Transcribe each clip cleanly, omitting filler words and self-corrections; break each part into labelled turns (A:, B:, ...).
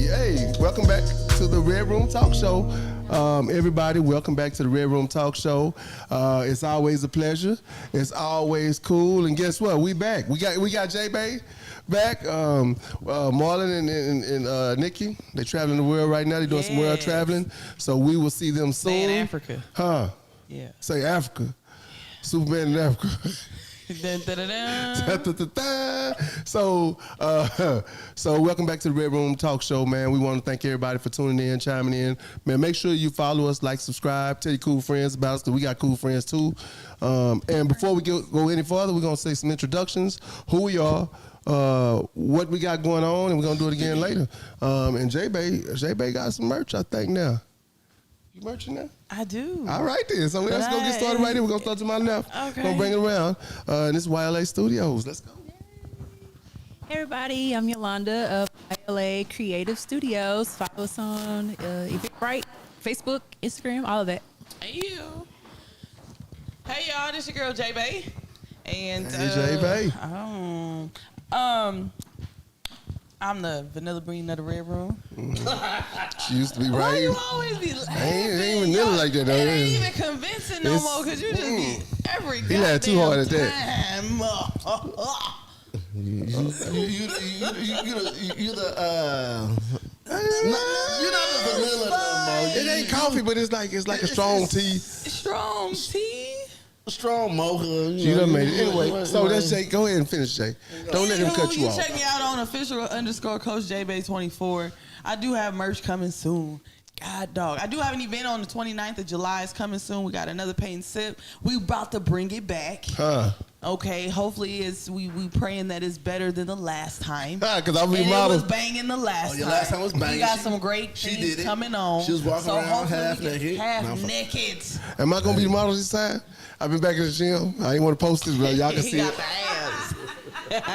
A: Hey, welcome back to the Red Room Talk Show. Everybody, welcome back to the Red Room Talk Show. It's always a pleasure. It's always cool. And guess what? We back. We got J-Bay back. Marlon and Nikki, they traveling the world right now. They're doing some world traveling. So we will see them soon.
B: Say in Africa.
A: Huh?
B: Yeah.
A: Say Africa. Superman in Africa.
B: Dun, dun, dun, dun.
A: So welcome back to the Red Room Talk Show, man. We want to thank everybody for tuning in, chiming in. Man, make sure you follow us, like, subscribe, tell your cool friends about us, because we got cool friends too. And before we go any further, we're going to say some introductions, who we are, what we got going on, and we're going to do it again later. And J-Bay got some merch, I think, now. You merching now?
B: I do.
A: All right then. So let's go get started right here. We're going to start to my left.
B: Okay.
A: Going to bring it around. And this is YLA Studios. Let's go.
C: Hey everybody, I'm Yolanda of YLA Creative Studios. Follow us on Eventbrite, Facebook, Instagram, all of that.
B: Hey y'all, this your girl J-Bay. And
A: Hey, J-Bay.
B: I'm the vanilla bean of the Red Room.
A: She used to be right.
B: Why you always be laughing?
A: Ain't vanilla like that, though.
B: It ain't even convincing no more, because you just be every
A: He laughed too hard at that.
B: time.
D: You're not the vanilla no more.
A: It ain't coffee, but it's like a strong tea.
B: Strong tea.
D: Strong mocha.
A: You done made it. Anyway, so that's Jay. Go ahead and finish, Jay. Don't let him cut you off.
B: Check me out on official_Coach JBay24. I do have merch coming soon. God dog. I do have an event on the 29th of July. It's coming soon. We got another paint sip. We about to bring it back. Okay, hopefully we praying that it's better than the last time.
A: Because I
B: it was banging the last time.
D: Your last time was banging.
B: We got some great things coming on.
D: She was walking around half naked.
B: Naked.
A: Am I going to be the model this time? I've been back in the gym. I ain't want to post this, but y'all can see it.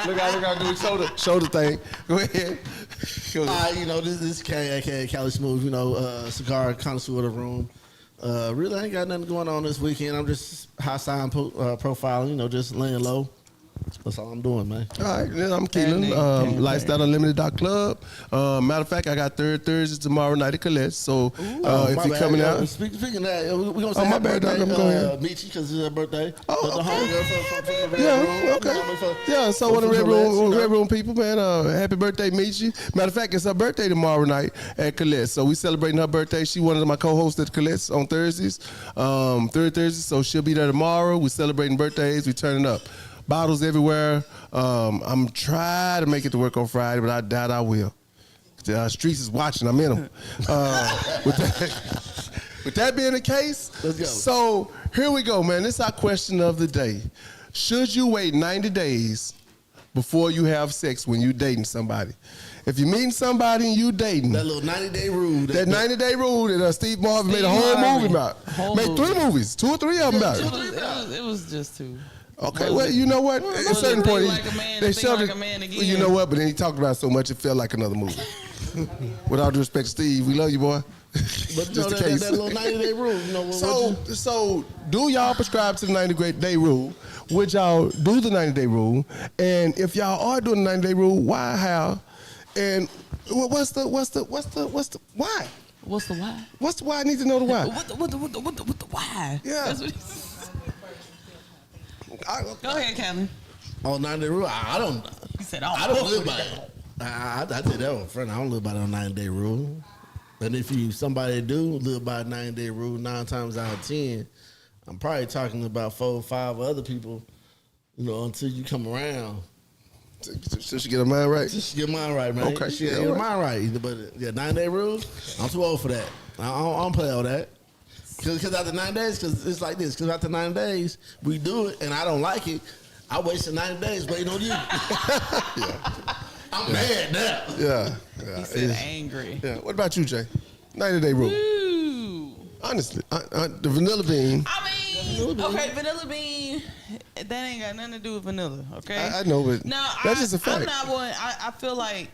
A: Look out, do the shoulder thing. Go ahead.
D: This is K, a.k.a. Cali Smooth, cigar connoisseur of the room. Really ain't got nothing going on this weekend. I'm just high sign profiling, just laying low. That's all I'm doing, man.
A: All right, then I'm Keelan, Lifestyle Unlimited.club. Matter of fact, I got third Thursday tomorrow night at Colette. So if you're coming out.
D: Speaking of that, we're going to say
A: my bad,
D: birthday,
A: dog. Go ahead.
D: Michi, because it's her birthday.
A: Oh,
D: the
A: okay.
D: homegirl from the Red Room.
A: Okay. Yeah, so one of the Red Room people, man, happy birthday, Michi. Matter of fact, it's her birthday tomorrow night at Colette. So we celebrating her birthday. She one of my co-hosts at Colette on Thursdays, third Thursday. So she'll be there tomorrow. We're celebrating birthdays. We turning up. Bottles everywhere. I'm trying to make it to work on Friday, but I doubt I will. The streets is watching. I'm in them. With that being the case,
D: let's go.
A: So here we go, man. This is our question of the day. Should you wait 90 days before you have sex when you're dating somebody? If you're meeting somebody and you dating.
D: That little 90-day rule.
A: That 90-day rule that Steve Marvin made a whole movie about. Made 3 movies, 2 or 3 of them about it.
B: It was just 2.
A: Okay, well, you know what? At a certain point, they shoved it.
B: Well,
A: you know what? But then he talked about it so much, it felt like another movie. With all due respect, Steve, we love you, boy.
D: But just the case. That little 90-day rule.
A: So do y'all prescribe to the 90-day rule? Would y'all do the 90-day rule? And if y'all are doing the 90-day rule, why, how, and what's the why?
B: What's the why?
A: What's the why? I need to know the why.
B: What the why?
A: Yeah.
B: That's what Go ahead, Calvin.
D: On 90-day rule, I don't.
B: He said,
D: I don't live by it. I did that with a friend. I don't live by the 90-day rule. And if somebody do live by a 90-day rule, 9 times out of 10, I'm probably talking about 4 or 5 other people. Until you come around.
A: So she get her mind right.
D: Just get mine right, man.
A: Okay,
D: she get her mind right. But 90-day rule, I'm too old for that. I don't play all that. Because after 9 days, because it's like this. Because after 9 days, we do it, and I don't like it. I wasted 90 days waiting on you. I'm mad now.
A: Yeah.
B: He said angry.
A: Yeah. What about you, Jay? 90-day rule.
B: Ooh.
A: Honestly, the vanilla bean.
B: I mean, okay, vanilla bean. That ain't got nothing to do with vanilla. Okay.
A: I know, but that's just a fact.
B: I'm not one. I feel like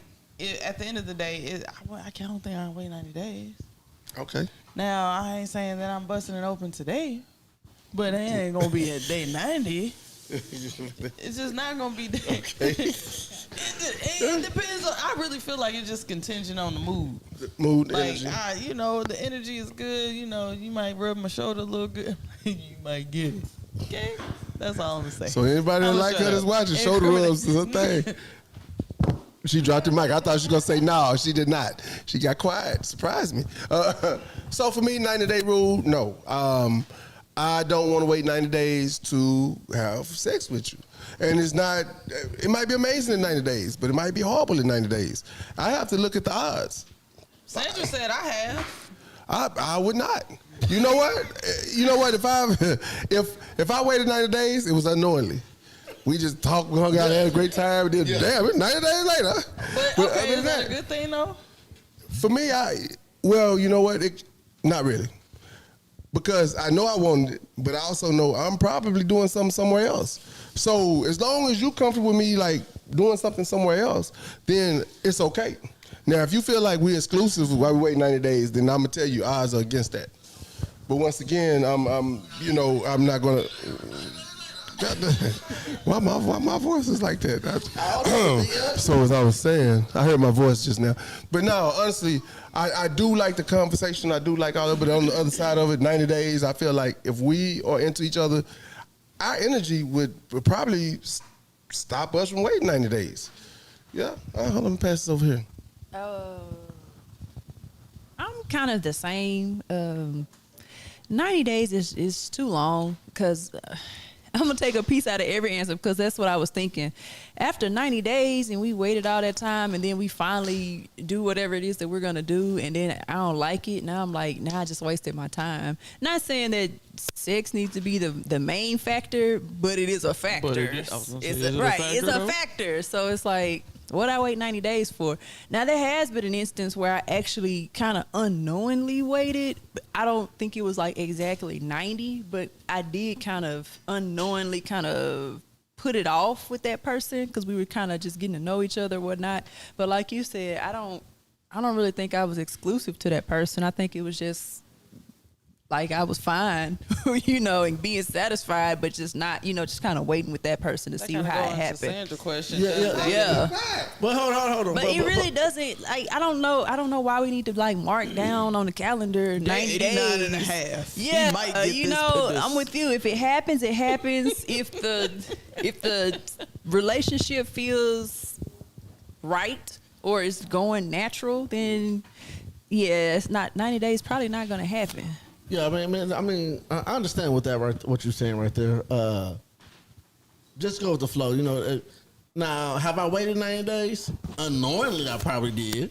B: at the end of the day, I don't think I can wait 90 days.
A: Okay.
B: Now, I ain't saying that I'm busting it open today, but it ain't going to be at day 90. It's just not gonna be there.
A: Okay.
B: It depends on. I really feel like it's just contingent on the mood.
A: Mood,
B: Like,
A: energy.
B: the energy is good. You might rub my shoulder a little good. You might get it. Okay, that's all I'm gonna say.
A: So anybody that
B: I'ma
A: like
B: shut
A: her that's
B: up.
A: watching, shoulder rubs is her thing. She dropped the mic. I thought she was going to say no. She did not. She got quiet. Surprised me. So for me, 90-day rule, no. I don't want to wait 90 days to have sex with you. And it's not, it might be amazing in 90 days, but it might be horrible in 90 days. I have to look at the odds.
B: Sandra said I have.
A: I would not. You know what? You know what? If I waited 90 days, it was unknowingly. We just talked, we hung out, had a great time. And then, damn, it's 90 days later.
B: But okay, is that a good thing though?
A: For me, you know what? Not really. Because I know I wanted it, but I also know I'm probably doing something somewhere else. So as long as you're comfortable with me, like, doing something somewhere else, then it's okay. Now, if you feel like we're exclusive while we wait 90 days, then I'm going to tell you odds are against that. But once again, I'm not going to... Why my voice is like that? So as I was saying, I heard my voice just now. But no, honestly, I do like the conversation. I do like all of it. But on the other side of it, 90 days, I feel like if we are into each other, our energy would probably stop us from waiting 90 days. Yeah. Hold on, let me pass this over here.
C: I'm kind of the same. 90 days is too long because I'm going to take a piece out of every answer because that's what I was thinking. After 90 days and we waited all that time and then we finally do whatever it is that we're going to do and then I don't like it. Now I'm like, I just wasted my time. Not saying that sex needs to be the main factor, but it is a factor. It's a factor. So it's like, what I wait 90 days for? Now, there has been an instance where I actually kind of unknowingly waited. I don't think it was like exactly 90, but I did kind of unknowingly kind of put it off with that person because we were kind of just getting to know each other or whatnot. But like you said, I don't really think I was exclusive to that person. I think it was just like I was fine, and being satisfied, but just not, just kind of waiting with that person to see how it happened.
B: Sandra question.
C: Yeah.
D: But hold on.
C: But it really doesn't. Like, I don't know why we need to like mark down on the calendar 90 days.
B: 89 and a half.
C: Yeah,
B: He might get this.
C: I'm with you. If it happens, it happens. If the relationship feels right or is going natural, then yeah, it's not 90 days. Probably not going to happen.
D: Yeah, I mean, I understand what you're saying right there. Just go with the flow, Now, have I waited 90 days? Unknowingly, I probably did.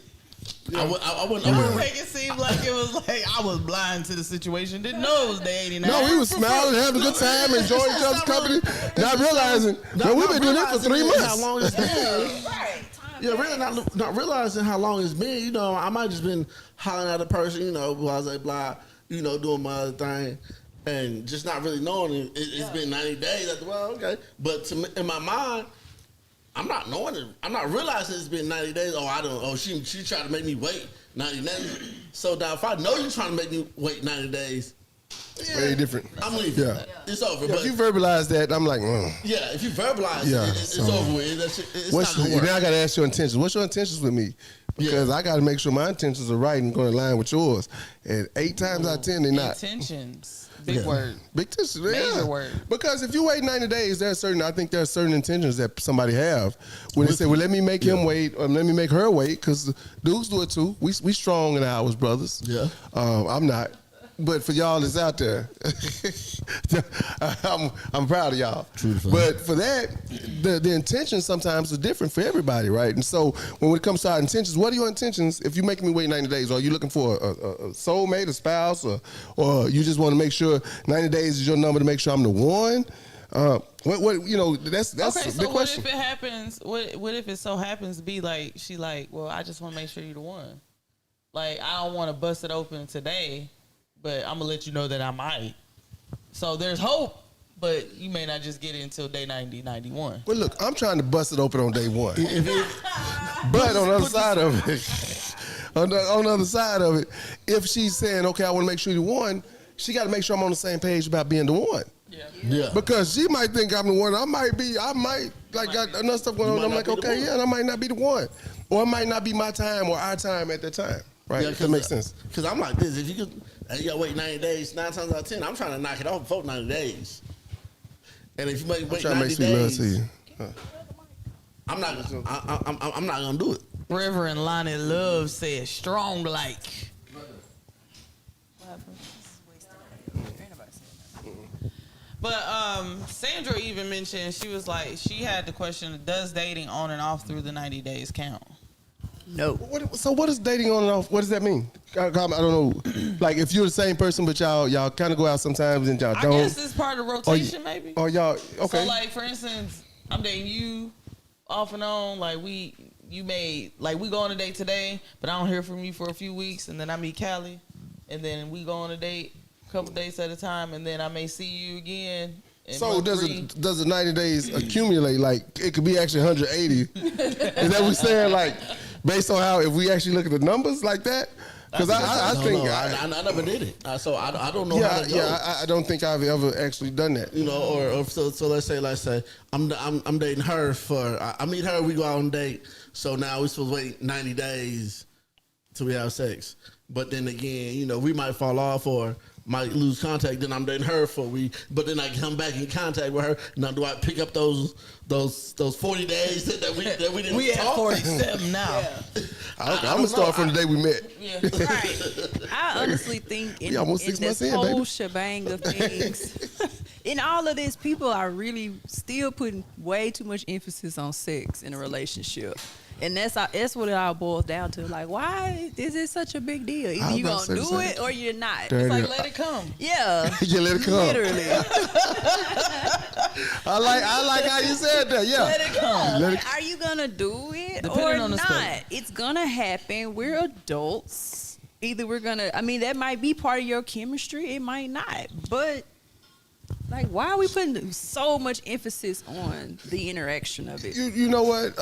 D: Yeah. I wouldn't
B: make it seem like it was like I was blind to the situation. Didn't know it was day 89.
A: No, we was smiling, having a good time, enjoying each other's company, not realizing. We've been doing this for 3 months.
D: How long it's been? Yeah, really not realizing how long it's been. I might just been hollering at a person, blah, blah, doing my other thing, and just not really knowing it's been 90 days. Well, okay, but in my mind, I'm not knowing it. I'm not realizing it's been 90 days. She tried to make me wait 90 days. So now, if I know you're trying to make me wait 90 days,
A: very different.
D: I'm leaving.
A: Yeah.
D: It's over.
A: If you verbalize that, I'm like,
D: yeah. If you verbalize it, it's over with. It's not gonna work.
A: Now I got to ask your intentions. What's your intentions with me? Because I got to make sure my intentions are right and going to line with yours. And 8 times out of 10, they're not.
B: Intentions. Big word.
A: Big intentions.
B: Major word.
A: Because if you wait 90 days, I think there are certain intentions that somebody have. When they say, well, let me make him wait or let me make her wait, because dudes do it too. We strong in ours, brothers.
D: Yeah.
A: I'm not. But for y'all that's out there, I'm proud of y'all. But for that, the intentions sometimes are different for everybody, right? And so when it comes to our intentions, what are your intentions if you make me wait 90 days? Are you looking for a soulmate, a spouse, or you just want to make sure 90 days is your number to make sure I'm the one? That's
B: okay,
A: a
B: so
A: big question.
B: What if it happens? What if it so happens to be like she like, well, I just want to make sure you're the one. Like, I don't want to bust it open today, but I'm gonna let you know that I might. So there's hope, but you may not just get it until day 90, 91.
A: Well, look, I'm trying to bust it open on day 1. But on the other side of it, on the other side of it, if she's saying, okay, I want to make sure you're the one, she got to make sure I'm on the same page about being the one.
D: Yeah.
A: Because she might think I'm the one. I might got enough stuff going on. I'm like, okay, yeah, and I might not be the one. Or it might not be my time or our time at that time. Right?
D: Yeah,
A: That makes sense.
D: Because I'm like this. If you gotta wait 90 days, 9 times out of 10, I'm trying to knock it off before 90 days. And if you wait 90 days, I'm not gonna do it.
B: Reverend Lonnie Love said, strong like. But Sandra even mentioned, she was like, she had the question, does dating on and off through the 90 days count?
C: No.
A: So what is dating on and off? What does that mean? I don't know. Like if you're the same person, but y'all kind of go out sometimes and y'all don't.
B: I guess it's part of the rotation, maybe.
A: Or y'all, okay.
B: So like, for instance, I'm dating you off and on. Like we go on a date today, but I don't hear from you for a few weeks, and then I meet Callie, and then we go on a date a couple days at a time, and then I may see you again.
A: So does the 90 days accumulate? Like it could be actually 180. Is that what we're saying? Like based on how if we actually look at the numbers like that? Because I think
D: I never did it, so I don't know how to go.
A: Yeah, I don't think I've ever actually done that.
D: You know, or so let's say I'm dating her for I meet her, we go out on a date. So now we're supposed to wait 90 days till we have sex. But then again, you know, we might fall off or might lose contact. Then I'm dating her for a week, but then I come back in contact with her. Now, do I pick up those 40 days that we didn't?
B: We
D: talk?
B: at 47 now.
A: Yeah. I'm gonna start from the day we met.
B: Yeah.
C: Right. I honestly think in this whole shebang of things, in all of this, people are really still putting way too much emphasis on sex in a relationship. And that's what it all boils down to. Like, why is it such a big deal? Either you're going to do it or you're not.
B: It's like, let it come.
C: Yeah.
A: You let it come.
C: Literally.
A: I like how you said that. Yeah.
B: Let it come.
C: Are you going to do it
B: Depending
C: or
B: on the
C: not?
B: scope.
C: It's going to happen. We're adults. Either we're going to, that might be part of your chemistry. It might not. But, like, why are we putting so much emphasis on the interaction of it?
A: You know what?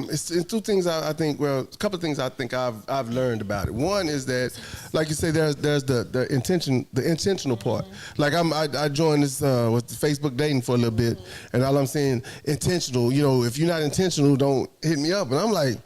A: It's two things I think. Well, a couple of things I think I've learned about it. One is that, like you say, there's the intentional part. Like I joined this with Facebook dating for a little bit, and all I'm saying intentional. You know, if you're not intentional, don't hit me up. And I'm like,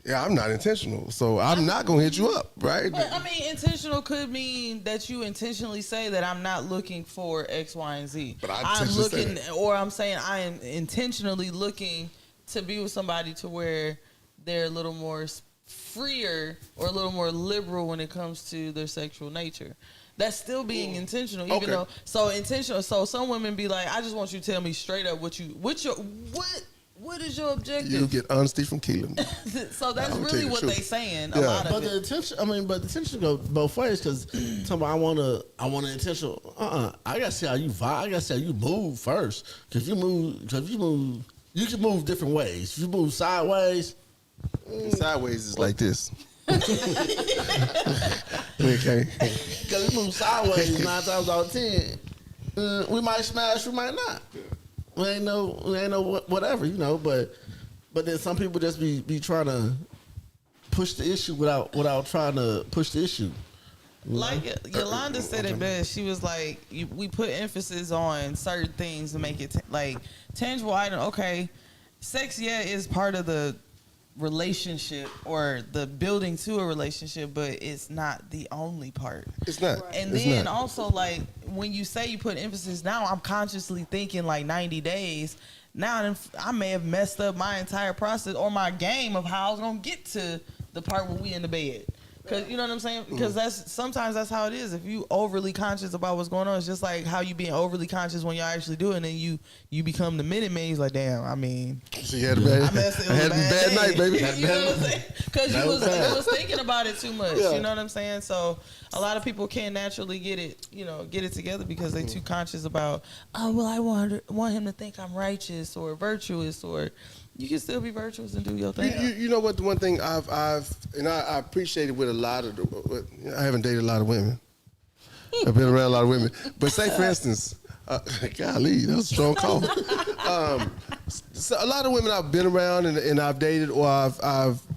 A: yeah, I'm not intentional, so I'm not gonna hit you up, right?
B: But I mean, intentional could mean that you intentionally say that I'm not looking for X, Y, and Z.
A: But
B: I'm looking, or I'm saying I am intentionally looking to be with somebody to where they're a little more freer or a little more liberal when it comes to their sexual nature. That's still being intentional, even though intentional. So some women be like, I just want you to tell me straight up what is your objective?
A: You get honesty from Keelan.
B: So that's really what they saying.
A: Yeah.
B: A lot of
D: but the intention go both ways because I want an intentional. I gotta see how you vibe. I gotta see how you move first. Because you move, you can move different ways. If you move sideways,
A: Sideways is like this. Okay.
D: Because you move sideways 9 times out of 10, we might smash, we might not. We ain't no whatever, you know. But then some people just be trying to push the issue without trying to push the issue.
B: Like Yolanda said it best. She was like, we put emphasis on certain things to make it like tangible item. Okay, sex, is part of the relationship or the building to a relationship, but it's not the only part.
A: It's not.
B: And then also, like, when you say you put emphasis, now I'm consciously thinking like 90 days. Now I may have messed up my entire process or my game of how I was gonna get to the part where we in the bed. Cause you know what I'm saying? Because sometimes that's how it is. If you overly conscious about what's going on, it's just like how you being overly conscious when you actually do it, and then you become the minute man. He's like, damn, I mean,
A: so you had a bad night, baby.
B: You know what I'm saying? Because you was thinking about it too much. Yeah. You know what I'm saying? So a lot of people can't naturally get it together because they too conscious about, oh well, I want him to think I'm righteous or virtuous, or you can still be virtuous and do your thing.
A: You know what? The one thing I appreciate it with a lot of I haven't dated a lot of women. I've been around a lot of women. But say, for instance, golly, that was a strong call. So a lot of women I've been around and I've dated, or I've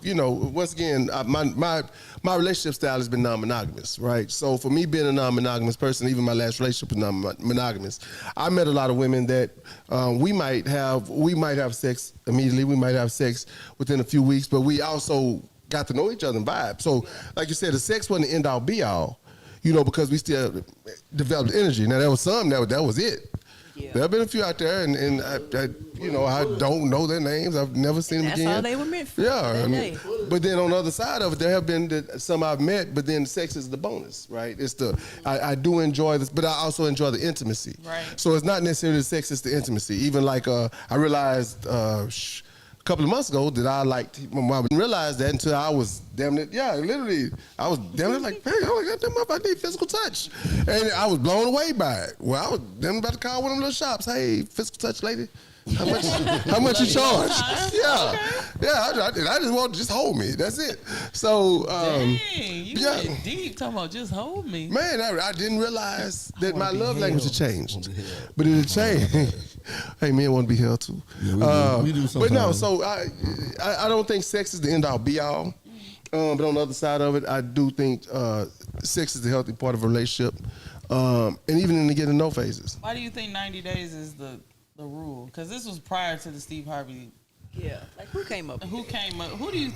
A: once again, my relationship style has been non-monogamous, right? So for me being a non-monogamous person, even my last relationship was non-monogamous. I met a lot of women that we might have sex immediately, we might have sex within a few weeks, but we also got to know each other and vibe. So like you said, the sex wasn't the end all be all, because we still developed energy. Now there was some that was it. Yeah. There have been a few out there, and I don't know their names. I've never seen them again.
C: That's all they were meant for.
A: Yeah, but then on the other side of it, there have been some I've met, but then sex is the bonus, right? It's I do enjoy this, but I also enjoy the intimacy.
B: Right.
A: So it's not necessarily the sex; it's the intimacy. Even like I realized a couple of months ago that I liked. I didn't realize that until I was damn near. Yeah, literally, I was damn near like, hey, I need physical touch, and I was blown away by it. Well, I was damn about to call one of them little shops. Hey, physical touch lady, how much you charge? Yeah, I just want to just hold me. That's it. So,
B: dang, you went deep talking about just hold me.
A: Man, I didn't realize that my love language had changed, but it had changed. Hey, men want to be held too.
D: Yeah, we do sometimes.
A: But no, so I don't think sex is the end all be all. But on the other side of it, I do think sex is the healthy part of a relationship, and even in the get to know phases.
B: Why do you think 90 days is the rule? Because this was prior to the Steve Harvey.
C: Yeah, like who came up?
B: Who do you?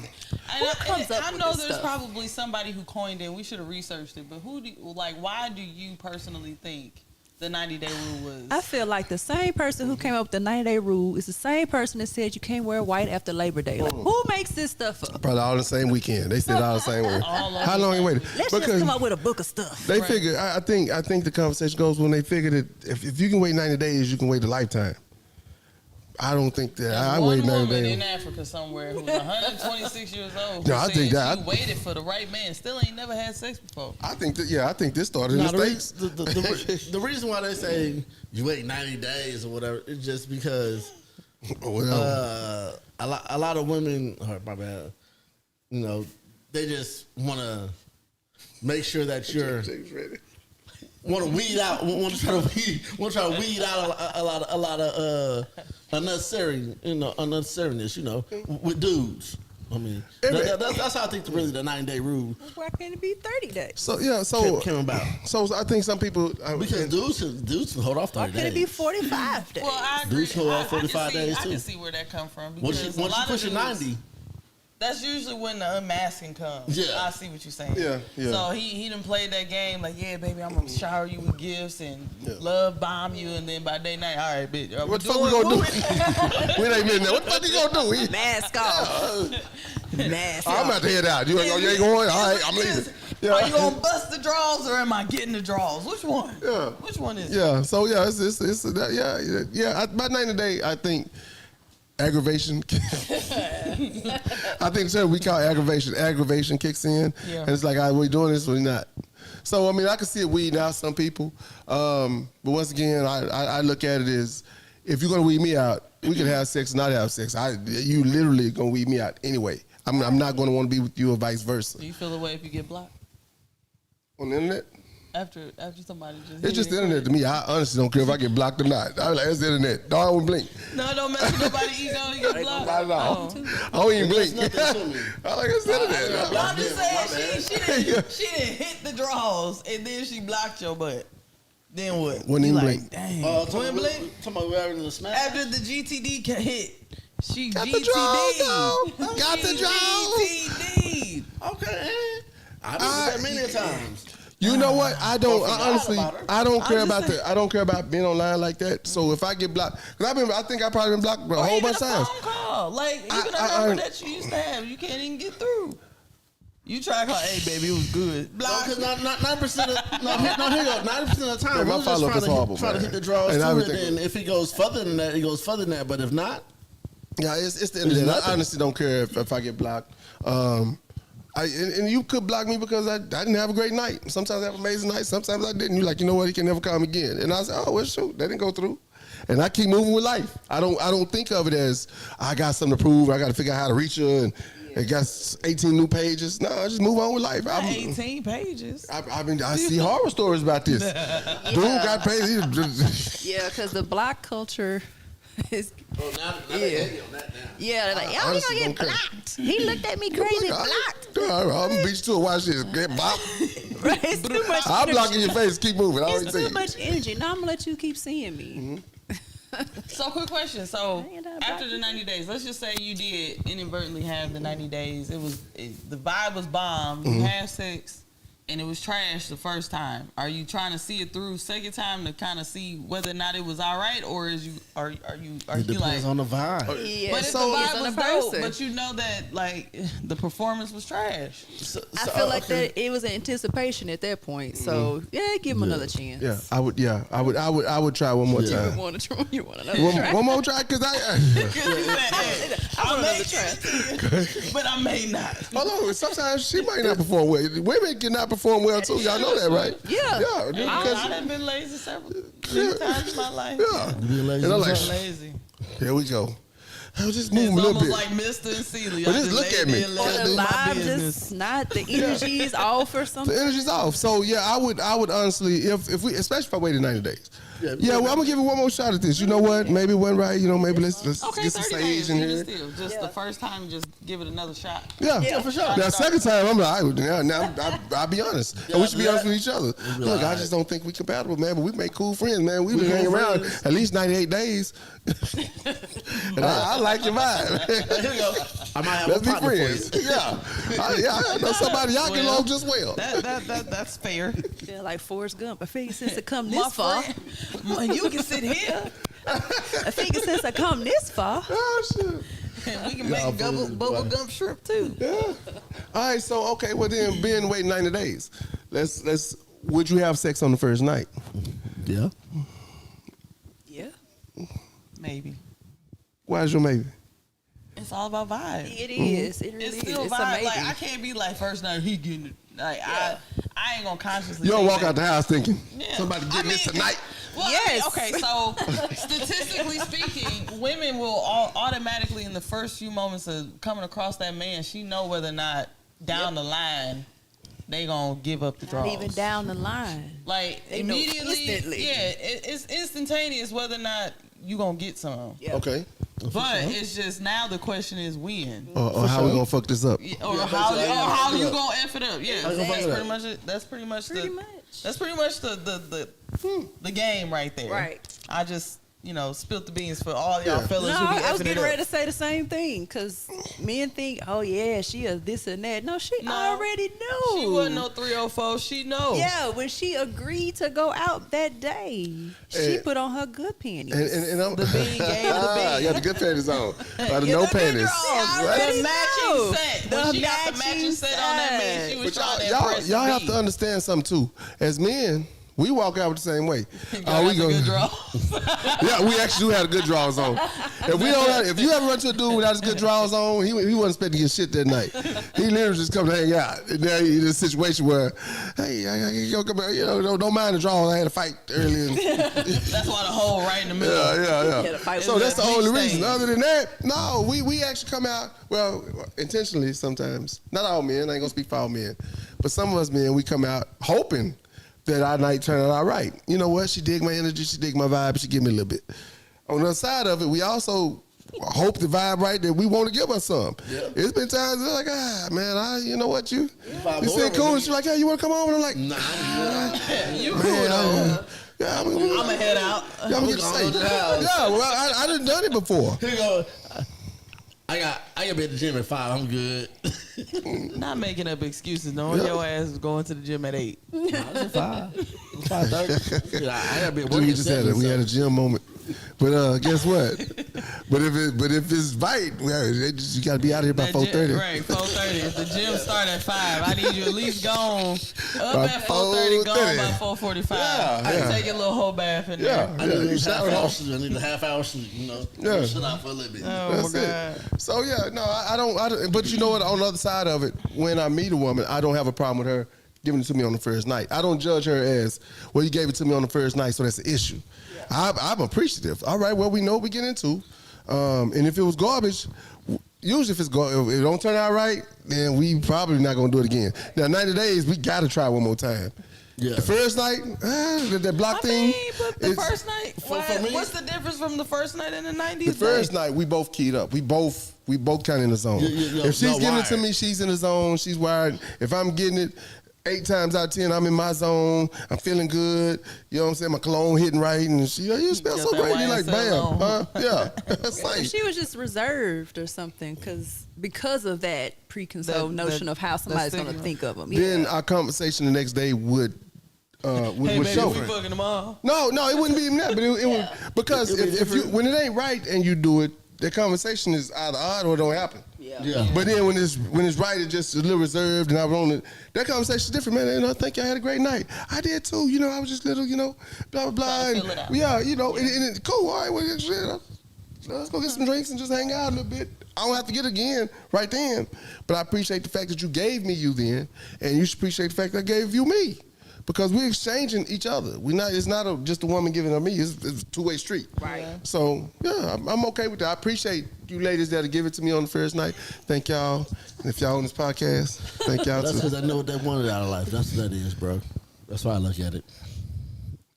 B: I know there's probably somebody who coined it. We should have researched it, but why do you personally think the 90-day rule was?
C: I feel like the same person who came up with the 90-day rule is the same person that said you can't wear white after Labor Day. Like, who makes this stuff up?
A: Probably all the same weekend. They said all the same way. How long you waited?
C: Let's just come up with a book of stuff.
A: They figure. I think the conversation goes when they figure that if you can wait 90 days, you can wait a lifetime. I don't think that. I waited 90 days.
B: In Africa somewhere who's 126 years old.
A: No, I think that
B: she waited for the right man. Still ain't never had sex before.
A: I think that. Yeah, I think this started in the States.
D: The reason why they say you wait 90 days or whatever is just because a lot of women, my bad, they just want to make sure that you're. Want to weed out. Want to try to weed out a lot of unnecessariness. With dudes. I mean, that's how I think really the 9-day rule.
C: Why can't it be 30 days?
A: So
D: came about.
A: So I think some people
D: because dudes can hold off 30 days.
C: Why can't it be 45 days?
B: Well, I agree.
D: Dudes hold off 45 days too.
B: I can see where that come from.
D: Once you push your 90.
B: That's usually when the unmasking comes.
D: Yeah.
B: I see what you're saying.
A: Yeah.
B: So he done played that game like, yeah, baby, I'm going to shower you with gifts and love bomb you, and then by day night, all right, bitch.
A: What the fuck we going to do? We ain't been there. What the fuck you going to do?
C: Mask off. Mask off.
A: I'm about to head out. You ain't going? All right, I'm leaving.
B: Yeah. Are you going to bust the draws or am I getting the draws? Which one?
A: Yeah.
B: Which one is it?
A: Yeah, so it's by 90 days, I think aggravation. I think the term we call aggravation kicks in, and it's like, are we doing this or not? So I mean, I can see it weeding out some people, but once again, I look at it as if you're gonna weed me out, we can have sex or not have sex. You literally gonna weed me out anyway. I'm not gonna want to be with you or vice versa.
B: Do you feel the way if you get blocked
A: on the internet?
B: After somebody just
A: it's just the internet to me. I honestly don't care if I get blocked or not. I'm like, it's the internet. Dog, I don't blink.
B: No, it don't matter. Nobody ego to get blocked.
A: Not at all. I don't even blink. I'm like, it's the internet.
B: I'm just saying, she didn't hit the draws and then she blocked your butt. Then what?
A: Wouldn't even blink.
B: Dang.
D: Twin blink? Talking about having the smash?
B: After the GTD hit, she
A: got
B: GTD.
A: Got the draws.
B: GTD.
D: Okay. I've been that many times.
A: You know what? I don't care about being online like that. So if I get blocked, because I think I probably been blocked a whole bunch of times.
B: Phone call, like even a number that you used to have, you can't even get through. You try to call, hey baby, it was good. Block.
D: Because 90% of the time,
A: my
D: we're just trying to hit the draws too, and if he goes further than that, he goes further than that. But if not,
A: yeah, it's the end of that. I honestly don't care if I get blocked. And you could block me because I didn't have a great night. Sometimes I have an amazing night. Sometimes I didn't. You're like, you know what? He can never call me again. And I said, oh, well, shoot, that didn't go through. And I keep moving with life. I don't think of it as I got something to prove. I got to figure out how to reach her. And it got 18 new pages. No, I just move on with life.
B: 18 pages.
A: I see horror stories about this. Dude got pages.
C: Yeah, because the block culture is
D: Oh, now
C: Yeah.
D: they hate you on that now.
C: Yeah, they're like,
A: I
C: oh, he
A: honestly
C: gonna get
A: don't care.
C: blocked. He looked at me crazy, blocked.
A: I'm gonna beat you to it. Watch this. Get bop.
C: Right? It's too much
A: I'm
C: energy.
A: blocking your face. Keep moving. I already
C: It's
A: see
C: too
A: it.
C: much energy. Now I'm gonna let you keep seeing me.
B: So, quick question. So,
C: I ain't that
B: after the 90 days, let's just say you did inadvertently have the 90 days. The vibe was bomb. You had sex, and it was trash the first time. Are you trying to see it through second time to kind of see whether or not it was all right, or are you
D: It depends
B: like?
D: on the vibe.
C: Yeah,
B: But if
A: So-
B: the
C: it's
B: vibe
C: on
B: was
C: the
B: dope,
C: person.
B: but you know that like the performance was trash.
C: I feel like that it was anticipation at that point. So yeah, give him another chance.
A: Yeah, I would. Yeah, I would try one more
C: You
A: time.
C: want to try? You want another try?
A: One more try, cause I.
C: I want another try.
B: But I may not.
A: Hold on. Sometimes she might not perform well. Women cannot perform well too. Y'all know that, right?
C: Yeah.
A: Yeah.
B: I
A: Because,
B: done been lazy many times in my life.
A: yeah.
D: You be lazy
A: And I'm like,
D: sometimes?
B: Lazy.
A: here we go. I was just moving
B: It's
A: a little
B: almost
A: bit.
B: like Mr. and Celia.
A: But just look at me.
C: Or the
B: Do my
C: vibe
B: business.
C: just not the energy is off or something.
A: The energy's off. So yeah, I would honestly, if we, especially if I waited 90 days. Yeah, well, I'm gonna give it one more shot at this. You know what? Maybe it went right. You know, maybe let's
B: Okay,
A: get some
B: 30
A: sage
B: days.
A: in
B: Even
A: here.
B: still, just the first time, just give it another shot.
A: Yeah,
D: for sure.
A: Now, second time, I'm like, now I'll be honest. And we should be honest with each other.
D: be
A: Look, I
D: like,
A: just don't think we compatible, man. But we make cool friends, man. We've been
D: cool
A: hanging around
D: friends.
A: at least 98 days. And I like your vibe.
D: Here you go. I might have
A: Let's
D: a
A: be
D: partner for
A: friends.
D: you.
A: I know somebody y'all get along just well.
B: That's fair.
C: Yeah, like Forrest Gump. I figured since I come
B: My
C: this far,
B: friend, you can sit here
C: I figured since I come this far,
A: Oh shit.
B: and we can
D: Y'all
B: make
D: fools is
B: bubble
D: funny.
B: gum shrimp too.
A: Yeah. All right. So okay. Well then, being waiting 90 days. Let's. Would you have sex on the first night?
D: Yeah.
C: yeah,
B: Maybe.
A: Why is your maybe?
B: It's all about vibe.
C: it is. It really
B: It's
C: is.
B: still
C: It's
B: vibe.
C: amazing.
B: Like I can't be like first night he getting it. Like I ain't gonna consciously.
A: You don't
B: think
A: walk
B: that.
A: out the house thinking
B: Yeah.
A: somebody getting this tonight.
B: Well,
C: Yes.
B: okay, so statistically speaking, women will automatically in the first few moments of coming across that man, she know whether or not down the line they gonna give up the
C: Not
B: draws.
C: even down the line.
B: Like
C: They know
B: immediately,
C: instantly.
B: yeah, it's instantaneous whether or not you gonna get some.
C: Yeah.
A: Okay.
B: But it's just now the question is when.
A: Or how we gonna fuck this up?
B: Or
D: Yeah,
B: how
D: basically, how you
B: how
D: gonna
B: you
D: fuck it
B: gonna F it up? Yeah,
D: How you gonna fuck
B: that's
D: it
B: pretty
D: up?
B: much it. That's pretty much
C: Pretty
B: the
C: much.
B: that's pretty much the game right there.
C: Right.
B: I just spilled the beans for all y'all
A: Yeah.
B: fellas
C: No,
B: who be
C: I was
B: effing
C: getting
B: it
C: ready
B: up.
C: to say the same thing because men think, oh yeah, she is this and that. No, she
B: No.
C: already knew.
B: She wasn't no 304. She know.
C: Yeah, when she agreed to go out that day, she
A: And-
C: put on her good panties.
A: And I'm
B: The bean gave the bean.
A: You got the good panties on. But
B: Yeah,
A: no
B: the good
A: panties.
B: draws.
A: Right?
B: The matching
C: know.
B: set.
C: The
B: When she got the
C: matching
B: matching set on that man, she was
A: But
B: trying to
A: y'all
B: impress the
A: have
B: bean.
A: to understand something too. As men, we walk out the same way.
B: Y'all got the good draws.
A: Yeah, we actually do have good draws on. If you ever run to a dude without his good draws on, he wasn't expecting to get shit that night. He literally just come to hang out. And now he's in a situation where, hey, don't mind the draws. I had a fight earlier.
B: That's why the hole right in the middle.
A: Yeah.
C: had a fight
A: So
C: with
A: that's the
B: that
A: only
B: beach
A: reason.
B: stain.
A: Other than that, no, we actually come out, well, intentionally sometimes. Not all men, I ain't gonna speak for all men. But some of us men, we come out hoping that our night turned out all right. You know what? She dig my energy, she dig my vibe, she give me a little bit. On the other side of it, we also hope the vibe right that we want to give her some.
D: Yeah.
A: It's been times where like, man, you know what, you
D: Vibe
A: said
D: horrible,
A: cool.
D: nigga.
A: She's like, hey, you want to come over? And I'm like,
D: Nah, I'm
B: You cool
A: man,
B: though.
A: yeah, I'm
B: I'ma head out.
A: Yeah, I'm
D: We
A: gonna
D: gonna
A: say,
D: go to the house.
A: yeah. Well, I done done it before.
D: Here you go. I got be at the gym at 5. I'm good.
B: Not making up excuses. Knowing your ass is going to the gym at 8.
D: Nah, it's at 5. It's 5:30. I gotta be at work
A: We
D: at
A: just
D: 7.
A: we had a gym moment. But guess what? but if it's right, you gotta be out here by
B: That gym-
A: 4:30.
B: Right, 4:30. If the gym start at 5, I need you at least gone up
A: By
B: at 4:30, gone
A: 4:30.
B: by 4:45.
A: Yeah,
B: I
A: yeah.
B: take a little whole bath in
A: Yeah,
B: there.
D: I need a
A: you
D: half
A: shower
D: hour
A: off.
D: sleep. I need a half hour sleep,
A: Yeah.
D: Sit out for a little bit.
B: Oh
A: That's
B: my
A: it.
B: God.
A: So yeah, no, I don't. But you know what? On the other side of it, when I meet a woman, I don't have a problem with her giving it to me on the first night. I don't judge her as, well, you gave it to me on the first night, so that's an issue. I'm appreciative. All right, well, we know what we get into. And if it was garbage, usually if it don't turn out right, then we probably not going to do it again. Now, 90 days, we got to try one more time.
D: Yeah.
A: The first night, that block thing.
B: But the first night,
D: me-
B: what's the difference from the first night and the 90s?
A: The first night, we both keyed up. We both kind of in the zone. If she's getting it to me, she's in the zone. She's wired. If I'm getting it 8 times out of 10, I'm in my zone. I'm feeling good. You know what I'm saying? My cologne hitting right, and she, you smell so great. You like, bam, huh? Yeah. It's like,
C: She was just reserved or something because of that preconceived notion of how somebody's going to think of them.
A: Then our conversation the next day would
B: hey, baby,
A: show.
B: we fucking tomorrow.
A: No, it wouldn't be even that. But it would, because if you, when it ain't right and you do it, the conversation is either odd or it don't happen.
D: Yeah.
A: But then when it's right, it's just a little reserved, and I was on it. That conversation's different, man. And I think y'all had a great night. I did too. You know, I was just little, you know, blah blah blah.
B: Trying to fill it out.
A: Yeah, you know, and it's cool. All right, well, shit, let's go get some drinks and just hang out a little bit. I don't have to get it again right then. But I appreciate the fact that you gave me you then, and you should appreciate the fact that I gave you me. Because we're exchanging each other. It's not just a woman giving her me. It's a two-way street.
B: Right.
A: So, yeah, I'm okay with that. I appreciate you ladies that give it to me on the first night. Thank y'all. And if y'all on this podcast, thank y'all
D: That's
A: too.
D: because I know what they wanted out of life. That's what that is, bro. That's why I look at it.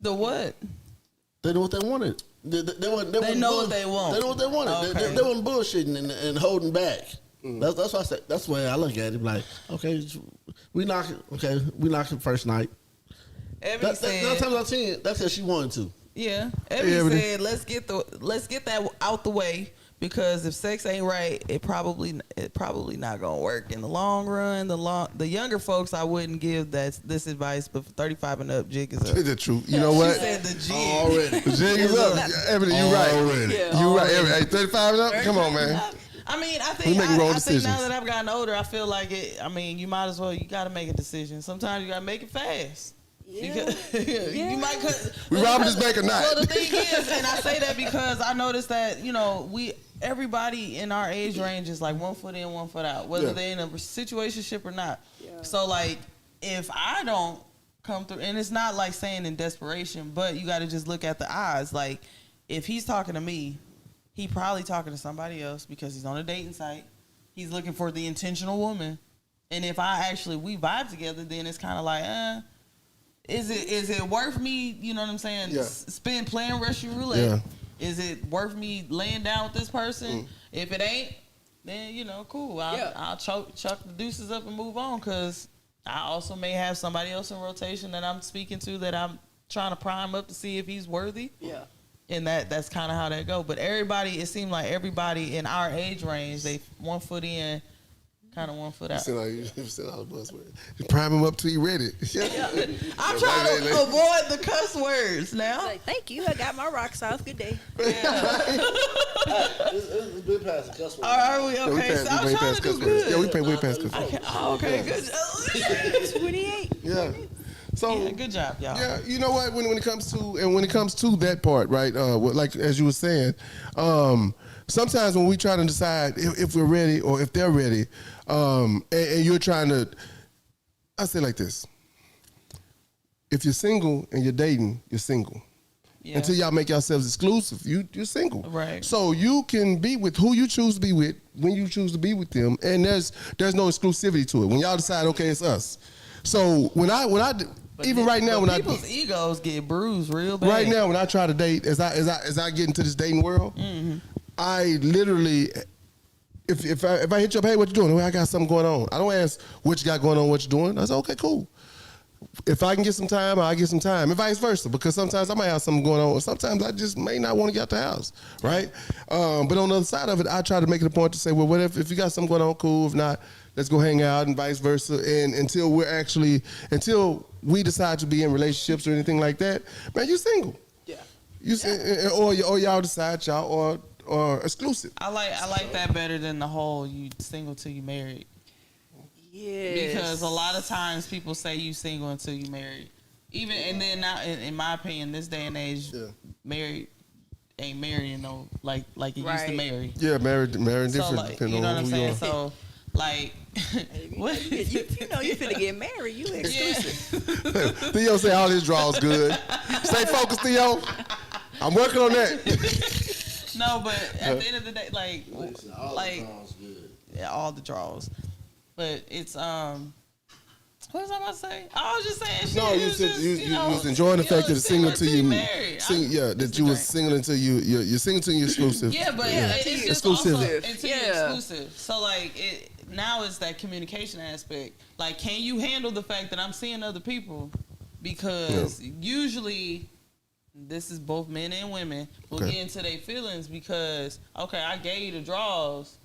B: The what?
D: They know what they wanted. They know what they want. They know what they wanted.
B: Okay.
D: They weren't bullshitting and holding back. That's why I say. That's the way I look at it. Like, okay, we knock it first night.
B: Ebony said,
D: 9 times out of 10, that's because she wanted to.
B: yeah. Ebony
A: Ebony.
B: said, let's get that out the way, because if sex ain't right, it probably not gonna work in the long run. The younger folks, I wouldn't give this advice, but for 35 and up, jig is up.
A: Is the truth? You know what?
B: She said the jig.
D: Already.
A: The jig is up. Ebony, you right.
D: Already.
C: Yeah.
A: You right. Ebony, hey, 35 and up? Come on, man.
B: I mean, I
A: We
B: think
A: making wrong
B: I think now
A: decisions.
B: that I've gotten older, I feel like it. I mean, you might as well. You got to make a decision. Sometimes you got to make it fast. Because you might
A: We robbing this bank or not?
B: Well, the thing is, and I say that because I noticed that everybody in our age range is like 1 foot in, 1 foot out, whether they're in a situationship or not. Yeah. So like, if I don't come through, and it's not like saying in desperation, but you got to just look at the odds. Like, if he's talking to me, he probably talking to somebody else because he's on a dating site. He's looking for the intentional woman, and if we vibe together, then it's kind of like, Is it worth me, you know what I'm saying, spend playing Russian roulette?
A: Yeah.
B: Is it worth me laying down with this person? If it ain't, then, cool. I'll chuck the deuces up and move on, because I also may have somebody else in rotation that I'm speaking to that I'm trying to prime up to see if he's worthy. Yeah. And that's kind of how that go. But it seemed like everybody in our age range, they 1 foot in, kind of 1 foot out.
A: You said all the buzzwords. You prime him up till he ready.
B: I'm trying to avoid the cuss words now.
C: Like, thank you. I got my rocks off. Good day.
D: It's been past the cuss word.
B: Are we okay? So I'm trying to do good.
A: Yeah, we pay way past cuss words.
B: Okay, good.
C: 28.
A: Yeah. So
B: Yeah, good job, y'all.
A: Yeah, you know what? When it comes to that part, right? Like as you were saying, sometimes when we try to decide if we're ready or if they're ready, and you're trying to, I say it like this: if you're single and you're dating, you're single. Yeah. Until y'all make yourselves exclusive, you're single. Right. So you can be with who you choose to be with when you choose to be with them, and there's no exclusivity to it. When y'all decide, okay, it's us. So people's
B: egos get bruised real bad.
A: Right now, when I try to date, as I get into this dating world, I literally, if I hit you up, hey, what you doing? Well, I got something going on. I don't ask what you got going on, what you doing. I say, okay, cool. If I can get some time, I get some time, and vice versa. Because sometimes I might have something going on, sometimes I just may not want to get out the house, right? But on the other side of it, I try to make it a point to say, well, what if you got something going on, cool. If not, let's go hang out, and vice versa. And until we decide to be in relationships or anything like that, man, you're single. Yeah. Or y'all decide y'all or exclusive.
B: I like that better than the whole you single till you married. Yeah. Because a lot of times people say you single until you married. Even and then now, in my opinion, this day and age, married ain't marrying no like it used to marry.
A: Yeah, married different.
B: So you know what I'm saying? So like, what?
C: you finna get married. You exclusive.
A: Theo say all his draws good. Stay focused, Theo. I'm working on that.
B: No, but at the end of the day, all the draws. But it's What was I about to say? I was just saying shit.
A: No, you said you was enjoying the fact that it's single until you that you was single until you're single until you're exclusive.
B: Yeah, but it's just
A: exclusive.
B: also until you're exclusive. So like now it's that communication aspect. Like, can you handle the fact that I'm seeing other people? Because usually this is both men and women will get into their feelings because I gave you the draws.